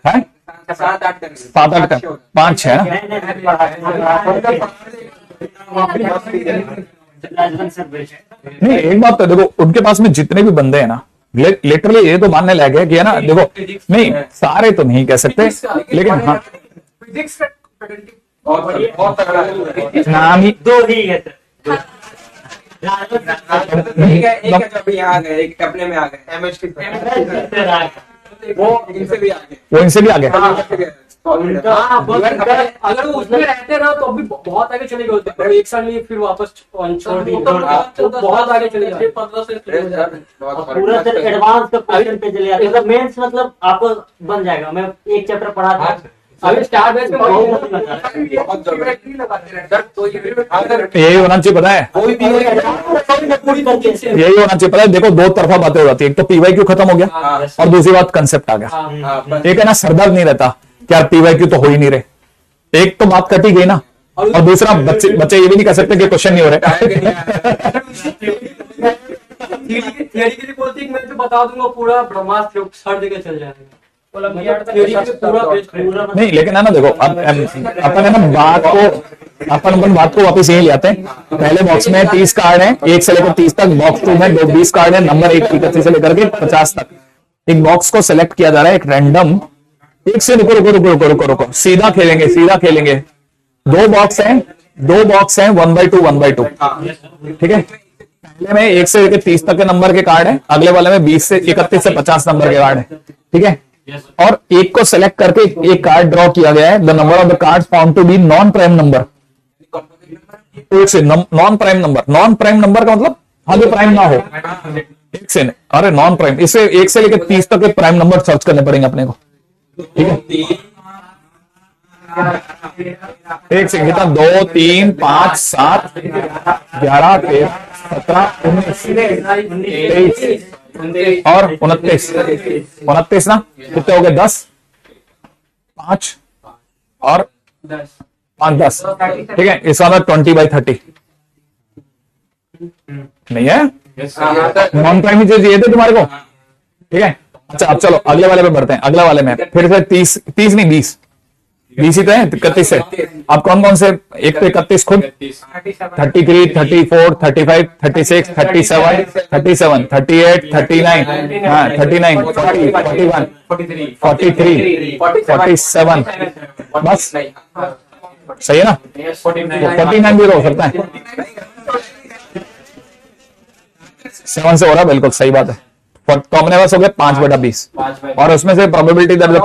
है 7-8 7-8 का 5-6 है ना। नहीं एक बात तो देखो, उनके पास में जितने भी बंदे हैं ना, लिटरली ये तो मानने लायक है कि है ना, देखो नहीं सारे तो नहीं कह सकते, लेकिन हाँ बहुत तगड़ा है। नाम ही 2 ही है सर। एक है जो अभी यहाँ आ गए, एक अपने में आ गए MHT वो इनसे भी आ गए। वो इनसे भी आगे। हाँ, अगर वो उसमें रहते रहो तो अभी बहुत आगे चले गए, और 1 साल में फिर वापस छोड़ दी तो बहुत आगे चले गए। 15 से पूरा सर एडवांस का क्वेश्चन पे चले जाते, मतलब मेंस मतलब आपको बन जाएगा। मैं एक चैप्टर पढ़ा था, अभी स्टार बैच में बहुत जबरदस्ती लगाते रहते हैं। तो अगर यही होना चाहिए पता है, कोई भी पूरी करके यही होना चाहिए पता है। देखो दो तरफा बातें हो जाती है, एक तो PYQ खत्म हो गया और दूसरी बात कंसेप्ट आ गया। एक है ना सरदर्द नहीं रहता कि यार PYQ तो हो ही नहीं रहे, एक तो बात कटी गई ना, और दूसरा बच्चे ये भी नहीं कह सकते कि क्वेश्चन नहीं हो रहे। थियरी के लिए बोलती है, मैं तो बता दूंगा पूरा ब्रह्मास्त्र हर जगह चल जाएगा। थियरी के लिए पूरा पेज पूरा नहीं लेकिन है ना देखो अपन है ना अपन बात को वापस यही ले आते हैं। पहले बॉक्स में 30 कार्ड हैं, 1 से लेकर 30 तक। बॉक्स 2 में 20 कार्ड है, नंबर 1 31 से लेकर के 50 तक। एक बॉक्स को सिलेक्ट किया जा रहा है, एक रैंडम एक से रुको सीधा खेलेंगे। 2 बॉक्स हैं 1/2 1/2, ठीक है। पहले में 1 से लेकर 30 तक के नंबर के कार्ड है, अगले वाले में 20 से 31 से 50 नंबर के कार्ड है, ठीक है। और एक को सेलेक्ट करके एक कार्ड ड्रॉ किया गया है। The number of the card found to be non prime number. Non prime number का मतलब आगे प्राइम ना हो, एक से अरे नॉन प्राइम, इसे 1 से लेकर 30 तक के प्राइम नंबर सर्च करने पड़ेंगे अपने को, ठीक है। 1 से कितना 2 3 5 7 11 13 17 19 23 और 29 ना, कितने हो गए 10 5 और 5 10, ठीक है। इस वाला 20/30 नहीं है, नॉन प्राइम ही चाहिए थे तुम्हारे को, ठीक है। अच्छा अब चलो अगले वाले पे बढ़ते हैं। अगले वाले में फिर से 30 नहीं 20 बीस ही तो है, 31 है। आप कौन कौन से, एक तो 31 खुद, 33, 34, 35, 36, 37, 37, 38, 39, हाँ 39, 40, 41, 43, 47, बस सही है ना। 49 भी हो सकता है, 7 से हो रहा है, बिल्कुल सही बात है। तो हमने बस हो गया 5/20, और उसमें से probability that the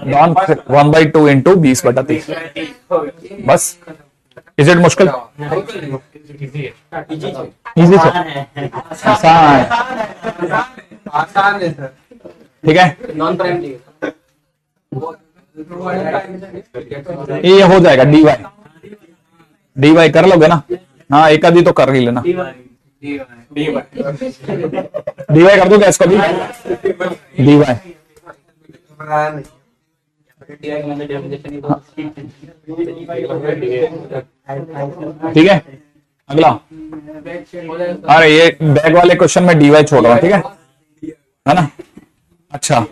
dawn 1/2 into 20/30, बस। इज इट मुश्किल? इजी आसान, आसान है सर। ठीक है, नॉन प्राइम ये हो जाएगा। dy कर लोगे ना, हाँ एक आधी तो कर ही लेना। dy कर दो क्या इसको भी, dy ठीक है। अगला, अरे ये बैग वाले क्वेश्चन में dy छोड़ रहा हूं, ठीक है ना। अच्छा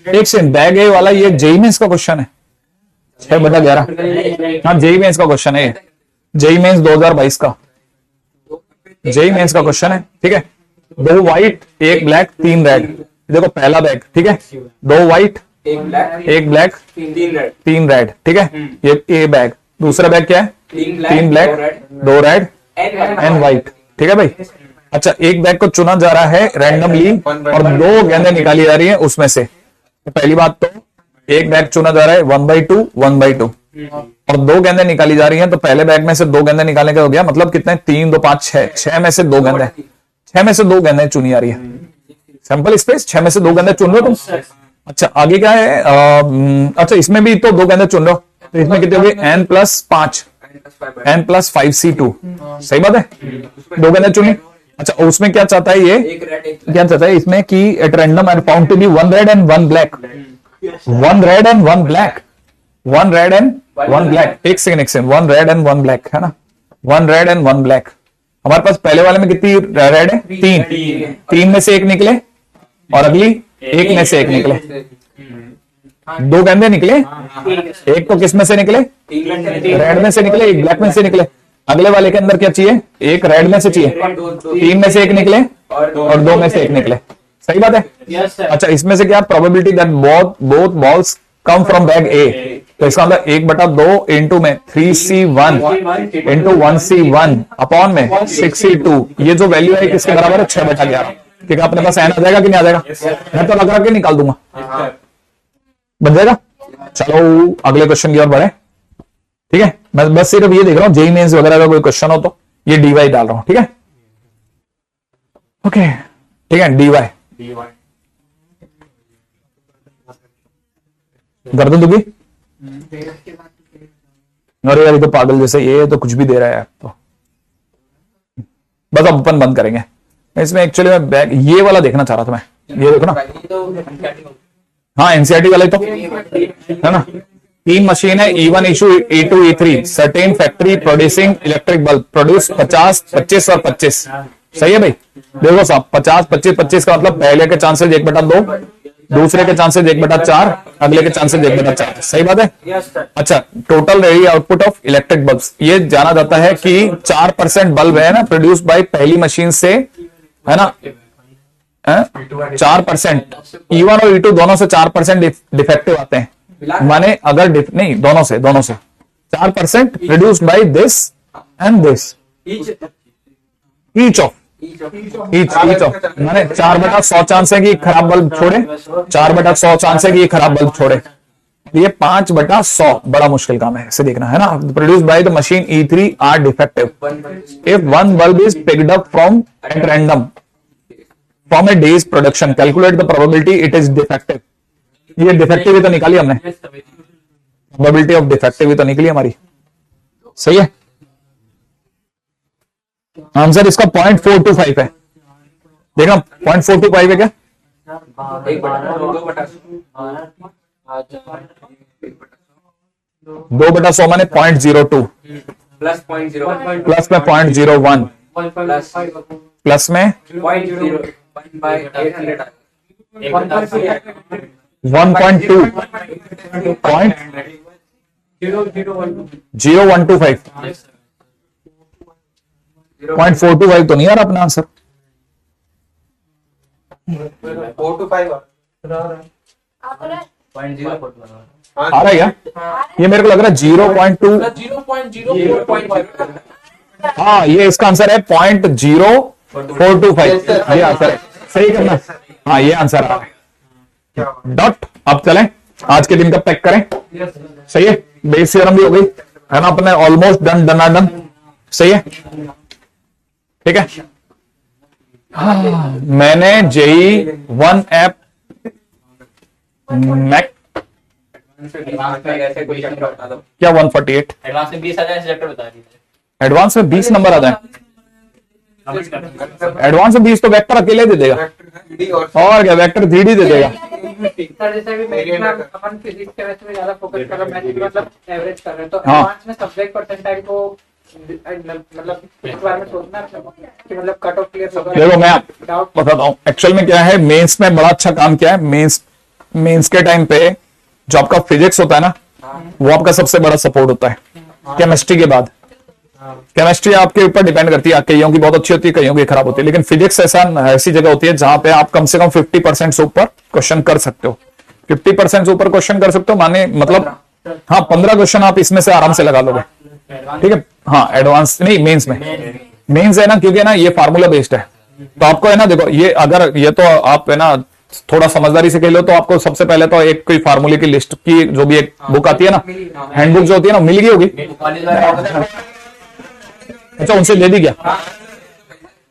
एक सेकंड, बैग ए वाला ये जेई मेंस का क्वेश्चन है, 6/11। हाँ जेई मेंस का क्वेश्चन है, जेई मेंस 2022 का जेई मेंस का क्वेश्चन है, ठीक है। 2 व्हाइट 1 ब्लैक 3 रेड, देखो पहला बैग, ठीक है, 2 व्हाइट 1 ब्लैक 3 रेड, ठीक है, ये ए बैग। दूसरा बैग क्या है, 3 ब्लैक 2 रेड एंड व्हाइट, ठीक है भाई। अच्छा एक बैग को चुना जा रहा है रैंडमली और 2 गेंदें निकाली जा रही है उसमें से। तो पहली बात तो एक बैग चुना जा रहा है 1/2 1/2, और 2 गेंदें निकाली जा रही हैं, तो पहले बैग में से 2 गेंदें निकालने का हो गया, मतलब कितने, 3 2 5 6, 6 में से 2 गेंदें, 6 में से 2 गेंदें चुनी जा रही है। सैंपल स्पेस 6 में से 2 गेंदें चुन रहे हो तुम। अच्छा आगे क्या है, अच्छा इसमें भी तो 2 गेंदें चुन रहे हो, तो इसमें कितने हो गए, n+5 n+5c2, सही बात है, 2 गेंदें चुनी। अच्छा उसमें क्या चाहता है, ये क्या चाहता है इसमें कि at random and found to be 1 red and 1 black, 1 red and 1 black, 1 red and 1 black. एक सेकंड 1 रेड एंड 1 ब्लैक है ना, 1 रेड एंड 1 ब्लैक। हमारे पास पहले वाले में कितनी रेड है, 3 में से 1 निकले, और अगली 1 में से 1 निकले, 2 गेंदे निकले, एक तो किस में से निकले, रेड में से निकले, 1 ब्लैक में से निकले। अगले वाले के अंदर क्या चाहिए, 1 रेड में से चाहिए, 3 में से 1 निकले और 2 में से 1 निकले, सही बात है। अच्छा इसमें से क्या, probability that both balls come from bag A, तो इसका मतलब 1/2 इंटू में 3c1 इंटू 1c1 अपॉन में 6c2, ये जो वैल्यू है किसके बराबर है, 6/11। ठीक है, अपने पास एन आ जाएगा कि नहीं आ जाएगा, मैं तो लगा के निकाल दूंगा, बन जाएगा। चलो अगले क्वेश्चन की ओर बढ़े, ठीक है। मैं बस सिर्फ ये देख रहा हूं, जेई मेंस वगैरह का कोई क्वेश्चन हो तो ये dy डाल रहा हूं, ठीक है। ओके ठीक है, dy गर्दन दुखी, अरे यार ये तो पागल जैसे, ये तो कुछ भी दे रहा है तो बस अब अपन बंद करेंगे। इसमें एक्चुअली मैं बैग ये वाला देखना चाह रहा था, मैं ये देखो ना, हाँ एनसीईआरटी वाला तो है ना। 3 मशीन है, E1 E2 E3, certain factory producing electric bulb, produce 50 25 और 25, सही है भाई। देखो साहब 50 25 25 का मतलब पहले के चांसेस 1/2, दूसरे के चांसेस 1/4, अगले के चांसेस 1/4, सही बात है। अच्छा total ready output of electric bulb, ये जाना जाता है कि 4% बल्ब है ना प्रोड्यूस बाय पहली मशीन से, है ना, 4%। E1 और E2 दोनों से 4% डिफेक्टिव आते हैं, माने अगर नहीं दोनों से 4% produced by this and this, each of माने 4/100 चांस है कि खराब बल्ब छोड़े, 4/100 चांस है कि ये खराब बल्ब छोड़े, ये 5/100 बड़ा मुश्किल काम है, इसे देखना है ना। Produced by the machine E3 are defective if 1 bulb is picked up from at random from a days production, calculate the probability it is defective. ये डिफेक्टिव ही तो निकाली हमने, प्रोबेबिलिटी ऑफ डिफेक्टिव ही तो निकली हमारी, सही है। आंसर इसका 0.425 है, देखना 0.425 है क्या, 2/100 माने 0.02, प्लस 0.01, प्लस में 0.01, प्लस में 1.2 पॉइंट 0125 0.425 तो नहीं आ रहा अपना आंसर। 4 to 5 आप बोले आ रहा है क्या? ये मेरे को लग रहा है 0.2। 0.0 हाँ, ये इसका आंसर है 0.0425। ये आंसर है, सही करना। हाँ, ये आंसर आ रहा है। डॉट। अब चलें, आज के दिन का पैक करें। सही है, बेस थ्योरम भी हो गई है ना, अपने ऑलमोस्ट डन डन। सही है, ठीक है। हाँ, मैंने जेई 1 ऐप मैक ऐसे कोई चैप्टर बता दो। क्या 148 एडवांस में 20,000 चैप्टर बता दीजिए। एडवांस में 20 नंबर आता है। एडवांस में 20 तो वेक्टर अकेले दे देगा, और क्या वेक्टर 3D दे देगा। सर जैसे भी मैथ्स में अपन फिजिक्स केमिस्ट्री में ज्यादा फोकस कर रहे हैं, मैथ्स मतलब एवरेज कर रहे हैं, तो हाँ। एडवांस में सब्जेक्ट परसेंटाइल को मतलब इस बारे में सोचना है कि मतलब कट ऑफ क्लियर होगा। देखो मैं डाउट बताता हूँ एक्चुअल में क्या है। मेंस में बड़ा अच्छा काम किया है। मेंस के टाइम पे जो आपका फिजिक्स होता है ना, वो आपका सबसे बड़ा सपोर्ट होता है केमिस्ट्री के बाद। केमिस्ट्री आपके ऊपर डिपेंड करती है, कईयों की बहुत अच्छी होती है, कईयों की खराब होती है, लेकिन फिजिक्स ऐसी जगह होती है जहां पे आप कम से कम 50% से ऊपर क्वेश्चन कर सकते हो। 50% से ऊपर क्वेश्चन कर सकते हो माने मतलब हाँ 15 क्वेश्चन आप इसमें से आराम से लगा लोगे। ठीक है, हाँ एडवांस नहीं, मेंस में मेंस है ना, क्योंकि ना ये फार्मूला बेस्ड है, तो आपको है ना देखो, ये अगर ये तो आप है ना थोड़ा समझदारी से खेलो तो आपको सबसे पहले तो एक कोई फार्मूले की लिस्ट की जो भी एक बुक आती है ना, हैंडबुक जो होती है ना, मिल गई होगी। अच्छा, उनसे ले दी क्या?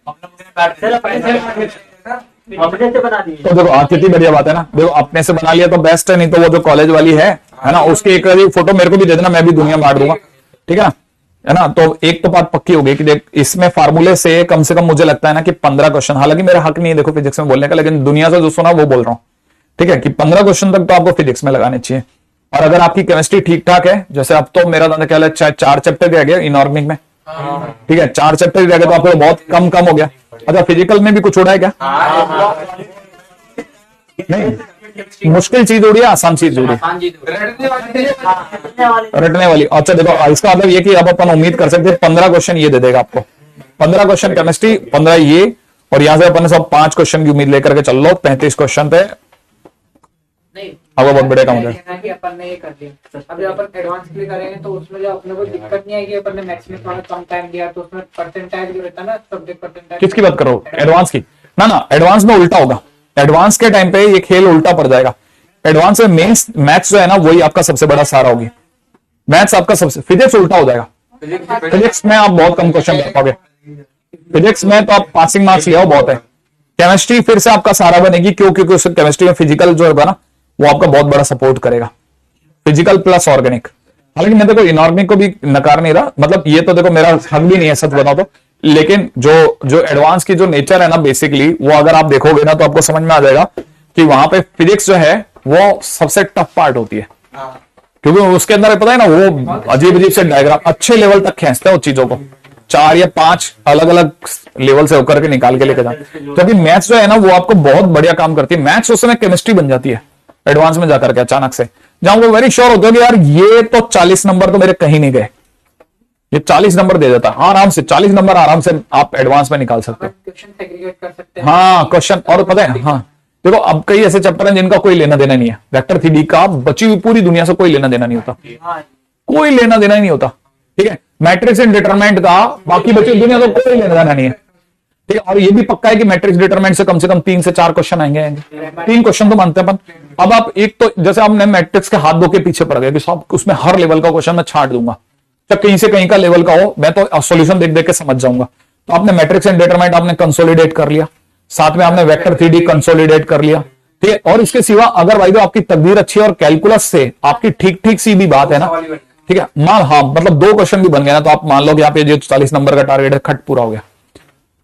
अपने से बना दिए। तो देखो हाँ, कितनी बढ़िया बात है ना। देखो अपने से बना लिया तो बेस्ट है, नहीं तो वो जो कॉलेज वाली है ना, उसकी एक फोटो मेरे को भी दे देना, मैं भी दुनिया बांट दूंगा। ठीक है ना। तो एक तो बात पक्की हो गई कि देख इसमें फार्मूले से कम मुझे लगता है ना कि 15 क्वेश्चन, हालांकि मेरा हक नहीं है देखो फिजिक्स में बोलने का, लेकिन दुनिया से जो सुना वो बोल रहा हूँ। ठीक है कि 15 क्वेश्चन तक तो आपको फिजिक्स में लगाने चाहिए। और अगर आपकी केमिस्ट्री ठीक ठाक है, जैसे अब तो मेरा ख्याल है 4 चैप्टर रह गए इनऑर्गेनिक में। ठीक है, 4 चैप्टर रह गए तो आपको बहुत कम हो गया। अच्छा, फिजिकल में भी कुछ उड़ा है क्या? नहीं, मुश्किल चीज उड़ी है, आसान चीज उड़ी है, रटने वाली। अच्छा देखो, इसका मतलब ये कि अब अपन उम्मीद कर सकते हैं 15 क्वेश्चन ये दे देगा आपको। 15 क्वेश्चन केमिस्ट्री, 15 ये, और यहां से अपन सब 5 क्वेश्चन की उम्मीद लेकर के चल लो। 35 क्वेश्चन पे अब बहुत बड़े काम हो जाए। कि अपन ने ये कर दिया, अब जब अपन एडवांस के लिए करेंगे तो उसमें जो अपने को दिक्कत नहीं आएगी, अपन ने मैथ्स में थोड़ा कम टाइम दिया तो उसमें परसेंटाइल जो रहता है ना, सब्जेक्ट परसेंटाइल। किसकी बात करो? एडवांस की ना, एडवांस में उल्टा होगा। एडवांस के टाइम पे ये खेल उल्टा पड़ जाएगा। एडवांस में मेंस मैथ्स जो है ना, वही आपका सबसे बड़ा सहारा होगी। मैथ्स आपका सबसे, फिजिक्स उल्टा हो जाएगा। फिजिक्स में आप बहुत कम क्वेश्चन कर पाओगे। फिजिक्स में तो आप पासिंग मार्क्स ले आओ, बहुत है। केमिस्ट्री फिर से आपका सहारा बनेगी, क्यों? क्योंकि उस केमिस्ट्री में फिजिकल जो है ना, वो आपका बहुत बड़ा सपोर्ट करेगा। Physical plus organic. हालांकि मैं देखो इनऑर्गेनिक को भी नकार नहीं रहा, मतलब ये तो देखो मेरा हक भी नहीं है सच बताओ तो, लेकिन जो एडवांस की जो नेचर है ना बेसिकली, वो अगर आप देखोगे ना तो आपको समझ में आ जाएगा कि वहां पे फिजिक्स जो है वो सबसे टफ पार्ट होती है, क्योंकि उसके अंदर पता है ना, वो अजीब से डायग्राम अच्छे लेवल तक खींचते हैं उस चीजों को, 4 या 5 अलग अलग लेवल से होकर के निकाल के लेके जाए। क्योंकि मैथ्स जो है ना, वो आपको बहुत बढ़िया काम करती है। मैथ्स उस समय केमिस्ट्री बन जाती है एडवांस में जाकर के अचानक से, जहां वो वेरी श्योर होते हो कि यार ये तो 40 नंबर तो मेरे कहीं नहीं गए, ये 40 नंबर दे देता है आराम से। 40 नंबर आराम से आप एडवांस में निकाल सकते हो। क्वेश्चन सेग्रीगेट कर सकते हैं। हाँ क्वेश्चन, और पता है हाँ देखो, अब कई ऐसे चैप्टर हैं जिनका कोई लेना देना नहीं है। वेक्टर थ्री का बची हुई पूरी दुनिया से कोई लेना देना नहीं होता, कोई लेना देना ही नहीं होता। ठीक है, मैट्रिक्स एंड डिटरमिनेंट का बाकी बची हुई दुनिया से कोई लेना देना नहीं है। ठीक है, और ये भी पक्का है कि मैट्रिक्स डिटरमिनेंट से कम 3 से 4 क्वेश्चन आएंगे। 3 क्वेश्चन तो मानते हैं अपन। अब आप एक तो जैसे आपने मैट्रिक्स के हाथ धो के पीछे पड़ गए कि सब उसमें हर लेवल का क्वेश्चन मैं छाट दूंगा, चाहे कहीं से कहीं का लेवल का हो, मैं तो सॉल्यूशन देख देख के समझ जाऊंगा। तो आपने मैट्रिक्स एंड डिटरमिनेंट आपने कंसोलिडेट कर लिया, साथ में आपने वेक्टर 3D कंसोलिडेट कर लिया। ठीक है, और इसके सिवा अगर भाई तो आपकी तकदीर अच्छी है और कैलकुलस से आपकी ठीक ठीक सी भी बात है ना, ठीक है हाँ मतलब 2 क्वेश्चन भी बन गया ना, तो आप मान लो कि यहाँ पे जो 40 नंबर का टारगेट है खट पूरा हो गया।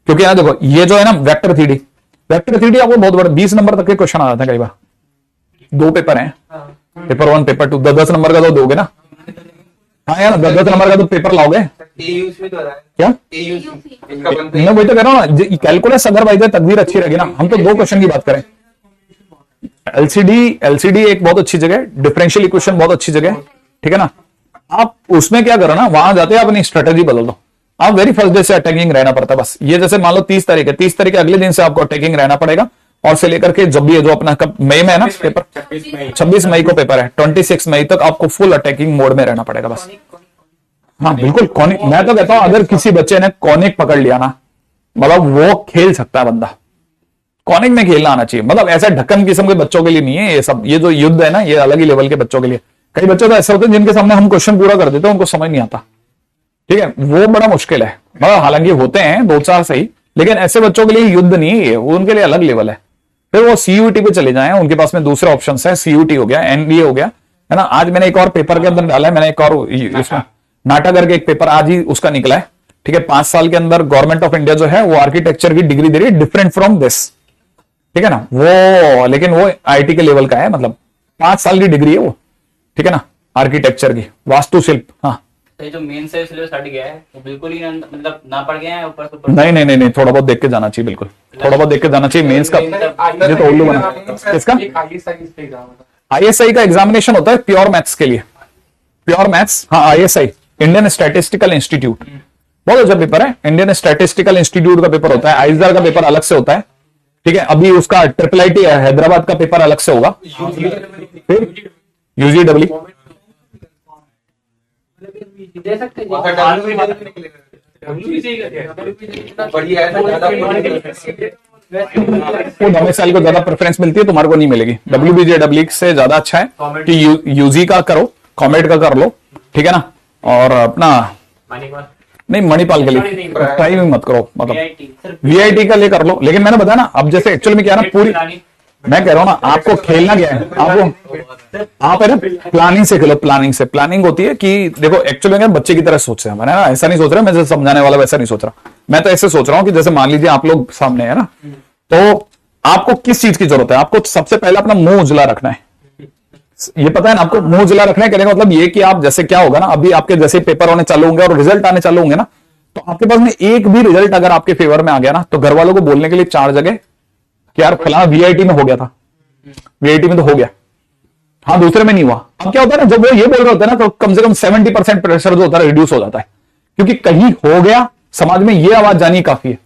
क्योंकि ना देखो ये जो है ना वेक्टर 3D आपको बहुत बड़ा 20 नंबर तक के क्वेश्चन आ जाते हैं कई बार। 2 पेपर हैं, पेपर 1 पेपर 2, 10 नंबर का तो दोगे ना। हाँ यार 10 नंबर का तो पेपर लाओगे क्या? मैं वही तो कह रहा हूँ ना, कैलकुलस अगर भाई तकदीर अच्छी रहेगी ना, हम तो 2 क्वेश्चन की बात करें, एलसीडी एक बहुत अच्छी जगह है, डिफरेंशियल इक्वेशन बहुत अच्छी जगह है, ठीक है ना। आप उसमें क्या करो ना, वहां जाते हैं अपनी स्ट्रेटेजी बदल दो। आप वेरी फर्स्ट डे से अटैकिंग रहना पड़ता है बस। ये जैसे मान लो 30 तारीख है, 30 तारीख के अगले दिन से आपको अटैकिंग रहना पड़ेगा, और से लेकर के जब भी है जो अपना कब मई में है ना पेपर, 26 मई को पेपर है, 26 मई तक आपको फुल अटैकिंग मोड में रहना पड़ेगा बस। हाँ बिल्कुल कॉनिक, मैं तो कहता हूं अगर किसी बच्चे ने कॉनिक पकड़ लिया ना, मतलब वो खेल सकता है बंदा। कॉनिक में खेलना आना चाहिए, मतलब ऐसा ढक्कन किस्म के बच्चों के लिए नहीं है ये सब। ये जो युद्ध है ना, ये अलग ही लेवल के बच्चों के लिए। कई बच्चे तो ऐसे होते हैं जिनके सामने हम क्वेश्चन पूरा कर देते हैं, उनको समझ नहीं आता, ठीक है, वो बड़ा मुश्किल है। मतलब हालांकि होते हैं 2-4 सही, लेकिन ऐसे बच्चों के लिए युद्ध नहीं है ये, वो उनके लिए अलग लेवल है। फिर वो सीयूटी पे चले जाएं, उनके पास में दूसरे ऑप्शन है, सीयूटी हो गया, एनडीए हो गया, है ना। आज मैंने एक और पेपर के अंदर डाला है, मैंने एक और इसमें नाटा करके एक पेपर आज ही उसका निकला है, ठीक है। 5 साल के अंदर गवर्नमेंट ऑफ इंडिया जो है वो आर्किटेक्चर की डिग्री दे रही है, डिफरेंट फ्रॉम दिस, ठीक है ना। वो लेकिन वो आईटी के लेवल का है, मतलब 5 साल की डिग्री है वो, ठीक है ना, आर्किटेक्चर की, वास्तुशिल्प। हाँ तो ये जो मेन से सिलेबस हट गया है वो बिल्कुल ही मतलब ना पढ़ गए हैं ऊपर से ऊपर। नहीं, थोड़ा बहुत देख के जाना चाहिए, बिल्कुल थोड़ा बहुत देख के जाना चाहिए। मेंस का ये तो उल्लू बना। किसका? आईएसआई का एग्जामिनेशन होता है प्योर मैथ्स के लिए, प्योर मैथ्स। हाँ आईएसआई, इंडियन स्टैटिस्टिकल इंस्टीट्यूट, बहुत अच्छा पेपर है। इंडियन स्टैटिस्टिकल इंस्टीट्यूट का पेपर होता है, आइजर का पेपर अलग से होता है, ठीक है। अभी उसका IIIT हैदराबाद का पेपर अलग से होगा, फिर यूजीडब्ल्यू दे सकते हैं वो डोमिसाइल को ज्यादा प्रेफरेंस मिलती है, तुम्हारे को नहीं मिलेगी। WBJW से ज्यादा अच्छा है कि यूजी का करो, कॉमेड का कर लो, ठीक है ना। और अपना नहीं मणिपाल के लिए ट्राई भी मत करो, मतलब वीआईटी का लिए कर लो। लेकिन मैंने बताया ना, अब जैसे एक्चुअल में क्या है ना, पूरी मैं कह रहा हूं ना, आपको खेलना क्या है, आपको आप है ना प्लानिंग से खेलो। प्लानिंग से, प्लानिंग होती है कि देखो एक्चुअली में बच्चे की तरह सोच रहे हैं, मैंने ना ऐसा नहीं सोच रहा, मैं जैसे समझाने वाला वैसा नहीं सोच रहा। मैं तो ऐसे सोच रहा हूं कि जैसे मान लीजिए आप लोग सामने है ना, तो आपको किस चीज की जरूरत है? आपको सबसे पहले अपना मुंह उजला रखना है, ये पता है ना आपको, मुंह उजला रखना है। कहने का मतलब ये कि आप जैसे क्या होगा ना, अभी आपके जैसे पेपर होने चालू होंगे और रिजल्ट आने चालू होंगे ना, तो आपके पास में एक भी रिजल्ट अगर आपके फेवर में आ गया ना, तो घर वालों को बोलने के लिए 4 जगह कि यार फलाना वीआईटी में हो गया था, वीआईटी में तो हो गया, हाँ दूसरे में नहीं हुआ। अब क्या होता है ना, जब वो ये बोल रहे होते हैं ना, तो कम से कम 70% प्रेशर जो होता है रिड्यूस हो जाता है, क्योंकि कहीं हो गया, समाज में ये आवाज जानी काफी है।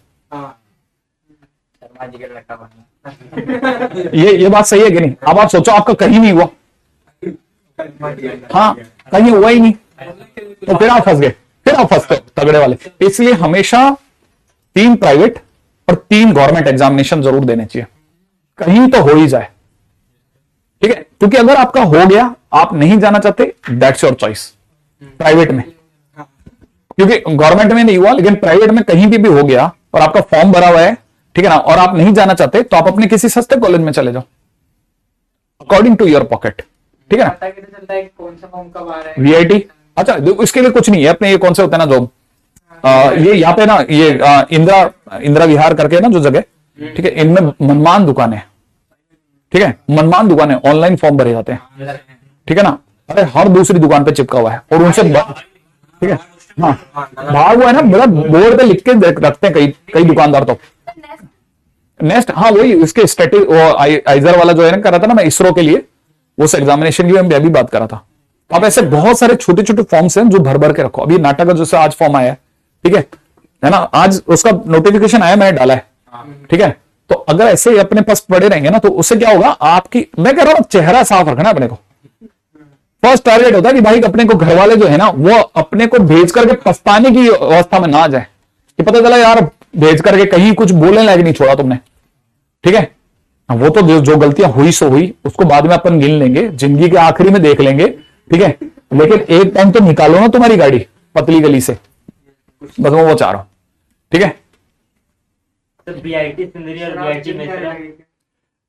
ये बात सही है कि नहीं? अब आप सोचो आपका कहीं नहीं हुआ, हाँ कहीं हुआ ही नहीं, तो फिर आप फंस गए, फिर आप फंसते तगड़े वाले। इसलिए हमेशा 3 प्राइवेट और 3 गवर्नमेंट एग्जामिनेशन जरूर देने चाहिए, कहीं तो हो ही जाए, ठीक है। क्योंकि अगर आपका हो गया, आप नहीं जाना चाहते, दैट्स योर चॉइस। प्राइवेट में, क्योंकि गवर्नमेंट में नहीं हुआ, लेकिन प्राइवेट में कहीं भी हो गया और आपका फॉर्म भरा हुआ है, ठीक है ना, और आप नहीं जाना चाहते, तो आप अपने किसी सस्ते कॉलेज में चले जाओ, अकॉर्डिंग टू योर पॉकेट, ठीक है ना। पता कैसे चलता है कि कौन सा फॉर्म कब आ रहा है? वीआईटी, अच्छा इसके लिए कुछ नहीं है अपने, ये कौन से होते हैं ना जॉब, ये यहाँ पे ना, ये इंदिरा विहार करके ना जो जगह, ठीक है, इनमें मनमान दुकानें, ठीक है, मनमान दुकानें, ऑनलाइन फॉर्म भरे जाते हैं, ठीक है ना। अरे हर दूसरी दुकान पे चिपका हुआ है, और उनसे ठीक है, हाँ बाहर वो है ना, मतलब बोर्ड पे लिख के रखते हैं कई दुकानदार तो। नेक्स्ट, हाँ वही इसके स्टैटिक आइजर वाला जो है ना कर रहा था ना मैं इसरो के लिए, उस एग्जामिनेशन की मैं भी बात कर रहा था। अब ऐसे बहुत सारे छोटे छोटे फॉर्म्स हैं जो भर भर के रखो। अभी नाटक का जैसे आज फॉर्म आया है, ठीक है ना, आज उसका नोटिफिकेशन आया, मैंने डाला है, ठीक है। तो अगर ऐसे अपने पास पड़े रहेंगे ना, तो उससे क्या होगा, आपकी, मैं कह रहा हूं चेहरा साफ रखना अपने को। फर्स्ट टारगेट होता है कि भाई अपने को घर वाले जो है ना, वो अपने को भेज करके पछताने की अवस्था में ना आ जाए कि पता चला यार भेज करके कहीं कुछ बोलने लायक नहीं छोड़ा तुमने, ठीक है। वो तो जो गलतियां हुई सो हुई, उसको बाद में अपन गिन लेंगे, जिंदगी के आखिरी में देख लेंगे, ठीक है। लेकिन एक टाइम तो निकालो ना तुम्हारी गाड़ी पतली गली से, बस वो चाह रहा हूं, ठीक है। बीआईटी सिंदरी और बीआईटी में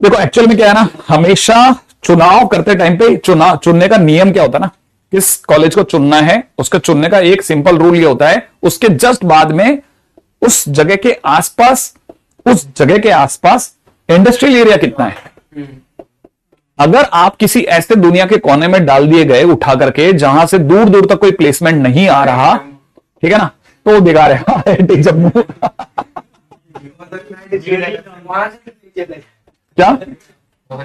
देखो एक्चुअल में क्या है ना, हमेशा चुनाव करते टाइम पे चुनने का नियम क्या होता है ना, किस कॉलेज को चुनना है, उसका चुनने का एक सिंपल रूल ये होता है, उसके जस्ट बाद में उस जगह के आसपास इंडस्ट्रियल एरिया कितना है। अगर आप किसी ऐसे दुनिया के कोने में डाल दिए गए उठा करके, जहां से दूर दूर तक कोई प्लेसमेंट नहीं आ रहा, ठीक है ना, तो बेकार है। जम्मू क्या नहीं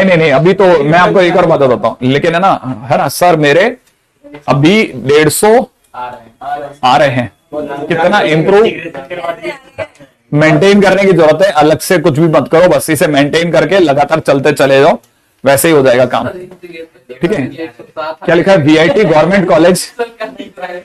नहीं नहीं, अभी तो मैं आपको एक और बात बताता हूँ, लेकिन है ना सर, मेरे अभी 150 आ रहे हैं। कितना इम्प्रूव मेंटेन करने की जरूरत है, अलग से कुछ भी मत करो, बस इसे मेंटेन करके लगातार चलते चले जाओ, वैसे ही हो जाएगा काम। ठीक है, क्या लिखा है? VIT government college?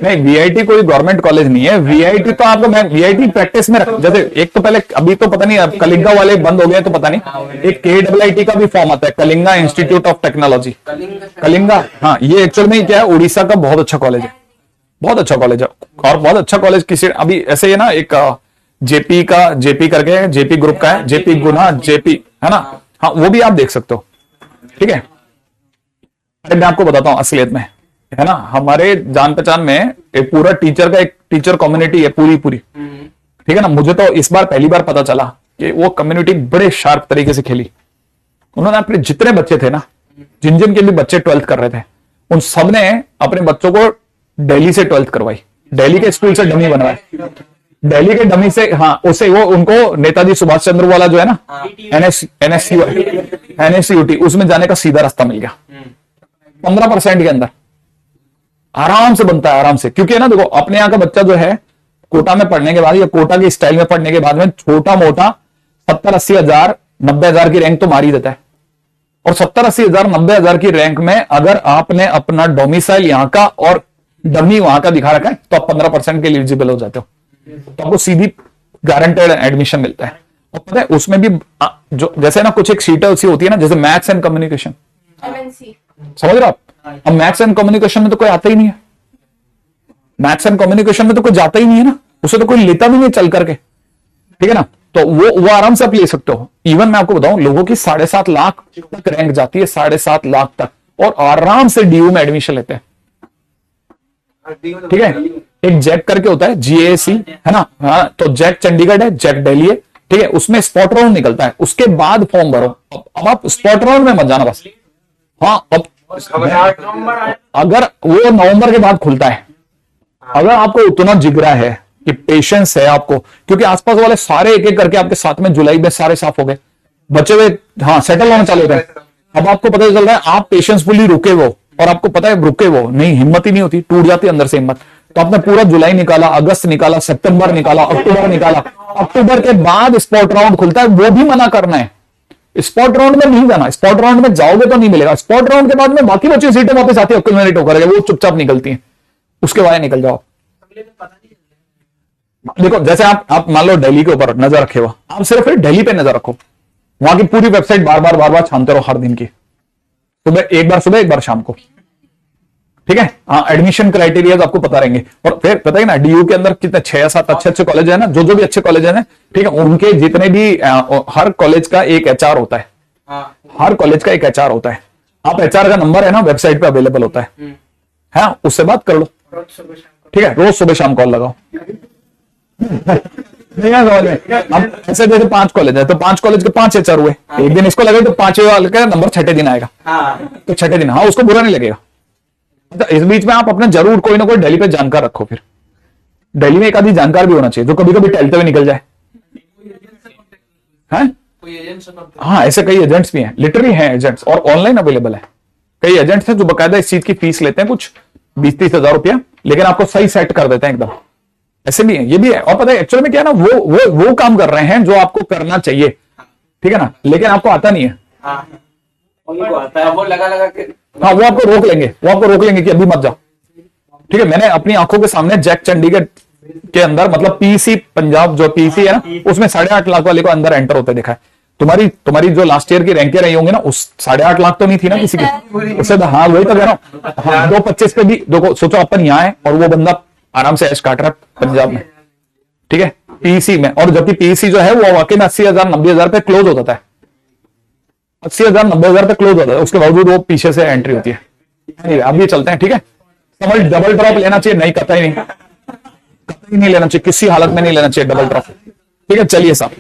नहीं, वीआईटी कोई गवर्नमेंट कॉलेज नहीं है। वीआईटी तो आपको, मैं वीआईटी प्रैक्टिस में रख, जैसे एक तो पहले, अभी तो पता नहीं, अब कलिंगा वाले बंद हो गए तो पता नहीं, एक KIIT का भी फॉर्म आता है, Kalinga institute of technology. Kalinga, हाँ, ये एक्चुअल में क्या है, उड़ीसा का बहुत अच्छा कॉलेज है, बहुत अच्छा कॉलेज है, और बहुत अच्छा कॉलेज किसी अभी ऐसे ही ना, एक जेपी करके, जेपी ग्रुप का है, जेपी गुना, जेपी है ना, हाँ, वो भी आप देख सकते हो। ठीक है, मैं आपको बताता हूं असलियत में, है ना, हमारे जान पहचान में एक पूरा टीचर का, एक टीचर कम्युनिटी है पूरी। ठीक है ना, मुझे तो इस बार पहली बार पता चला कि वो कम्युनिटी बड़े शार्प तरीके से खेली। उन्होंने अपने जितने बच्चे थे ना, जिन के भी बच्चे 12th कर रहे थे, उन सब ने अपने बच्चों को दिल्ली से 12th करवाई, दिल्ली के स्कूल से डमी बनवाए, दिल्ली के डमी से, हाँ, उसे वो उनको नेताजी सुभाष चंद्र वाला जो है ना, NSCUT, उसमें जाने का सीधा रास्ता मिल गया 15% के अंदर, आराम से बनता है, आराम से। क्योंकि ना देखो, अपने यहाँ का बच्चा जो है, कोटा में पढ़ने के बाद या कोटा की स्टाइल में पढ़ने के बाद में छोटा मोटा 70-80 हजार 90 हजार की रैंक तो मार ही देता है। और 70-80 हजार 90 हजार की रैंक में अगर आपने अपना डोमिसाइल यहाँ का और डमी वहां का दिखा रखा है, तो आप 15% के लिए एलिजिबल हो जाते हो, तो आपको सीधी गारंटेड एडमिशन मिलता है। और पता है उसमें भी जो जैसे ना कुछ एक सीटें ऐसी होती है ना, जैसे मैथ्स एंड कम्युनिकेशन, MNC समझ रहे हो आप? अब मैथ्स एंड कम्युनिकेशन में तो कोई आता ही नहीं है, मैथ्स एंड कम्युनिकेशन में तो कोई जाता ही नहीं है ना, उसे तो कोई लेता भी नहीं चल करके। ठीक है ना, तो वो आराम से आप ले सकते हो। इवन मैं आपको बताऊं, लोगों की 7.5 लाख तक रैंक जाती है, 7.5 लाख तक, और आराम से DU में एडमिशन लेते हैं। ठीक है, एक जैक करके होता है, GAC, है ना, हाँ, तो जैक चंडीगढ़ है, जैक दिल्ली है। ठीक है, उसमें स्पॉट राउंड निकलता है, उसके बाद फॉर्म भरो। अब आप स्पॉट राउंड में मत जाना बस। हाँ, अब अगर वो नवंबर के बाद खुलता है, अगर आपको उतना जिगरा है कि पेशेंस है आपको, क्योंकि आसपास वाले सारे एक एक करके आपके साथ में जुलाई में सारे साफ हो गए, बचे हुए हाँ सेटल होने चालू हो गए। अब आपको पता चल रहा है आप पेशेंसफुली रुके वो, और आपको पता है रुके वो नहीं, हिम्मत ही नहीं होती, टूट जाती है अंदर से हिम्मत। तो आपने पूरा जुलाई निकाला, अगस्त निकाला, सितंबर निकाला, अक्टूबर निकाला, अक्टूबर के बाद स्पॉट राउंड खुलता है, वो भी मना करना है, स्पॉट राउंड में नहीं जाना। स्पॉट राउंड में जाओगे तो नहीं मिलेगा, स्पॉट राउंड के बाद में बाकी बची सीटें वापस आती है, एक्यूमुलेट होकर वो चुपचाप निकलती हैं, उसके बाद निकल जाओ। देखो जैसे आप मान लो दिल्ली के ऊपर नजर रखे हो, आप सिर्फ दिल्ली पे नजर रखो, वहां की पूरी वेबसाइट बार बार छानते रहो हर दिन की, सुबह एक बार शाम को। ठीक है, हाँ, एडमिशन क्राइटेरिया आपको पता रहेंगे। और फिर पता है ना, DU के अंदर कितने 6 या 7 अच्छे कॉलेज है ना, जो भी अच्छे कॉलेज है, ठीक है, उनके जितने भी हर कॉलेज का एक HR होता है, हर कॉलेज का एक HR होता है। आप HR का नंबर है ना, वेबसाइट पे अवेलेबल होता है, हाँ, उससे बात कर लो। ठीक है, रोज सुबह शाम कॉल लगाओ। नहीं है समझ में? अब ऐसे जैसे 5 कॉलेज है, तो 5 कॉलेज के 5 HR हुए, एक दिन इसको लगे तो 5वें वाले का नंबर 6ठे दिन आएगा, तो 6ठे दिन, हाँ, उसको बुरा नहीं लगेगा। इस बीच में आप अपने जरूर कोई ना कोई दिल्ली पे जानकार रखो। फिर दिल्ली में एक आधी जानकार भी होना चाहिए, जो कभी कभी टहलते हुए निकल जाए। हैं? हाँ, ऐसे कई एजेंट्स भी हैं, लिटरली हैं एजेंट्स, और ऑनलाइन अवेलेबल है। कई एजेंट्स हैं जो बकायदा इस चीज की फीस लेते हैं, कुछ 20-30 हजार रुपया, लेकिन आपको सही सेट कर देते हैं एकदम। ऐसे भी है, ये भी है। और पता है एक्चुअल में क्या है ना, वो काम कर रहे हैं जो आपको करना चाहिए, ठीक है ना, लेकिन आपको आता नहीं है। वो लगा के, हाँ, वो आपको रोक लेंगे कि अभी मत जाओ। ठीक है, मैंने अपनी आंखों के सामने जैक चंडीगढ़ के अंदर, मतलब PEC पंजाब जो PEC है ना, उसमें 8.5 लाख वाले को अंदर एंटर होते देखा है। तुम्हारी जो लास्ट ईयर की रैंकें रही होंगी ना, उस 8.5 लाख तो नहीं थी ना किसी की, उससे हाँ, वही तो कह रहा हूँ। हाँ, 2.25 पे भी देखो, सोचो अपन यहाँ है और वो बंदा आराम से ऐश काट रहा है पंजाब में। ठीक है, PEC में, और जबकि PEC जो है वो वाकई में 80,000 90,000 पे क्लोज हो जाता है, 80,000 90,000 पे क्लोज होता है, उसके बावजूद वो पीछे से एंट्री होती है। अब ये चलते हैं। ठीक है, समझ, डबल ड्रॉप लेना चाहिए नहीं, कतई नहीं लेना चाहिए, किसी हालत में नहीं लेना चाहिए डबल ड्रॉप। ठीक है, चलिए साहब।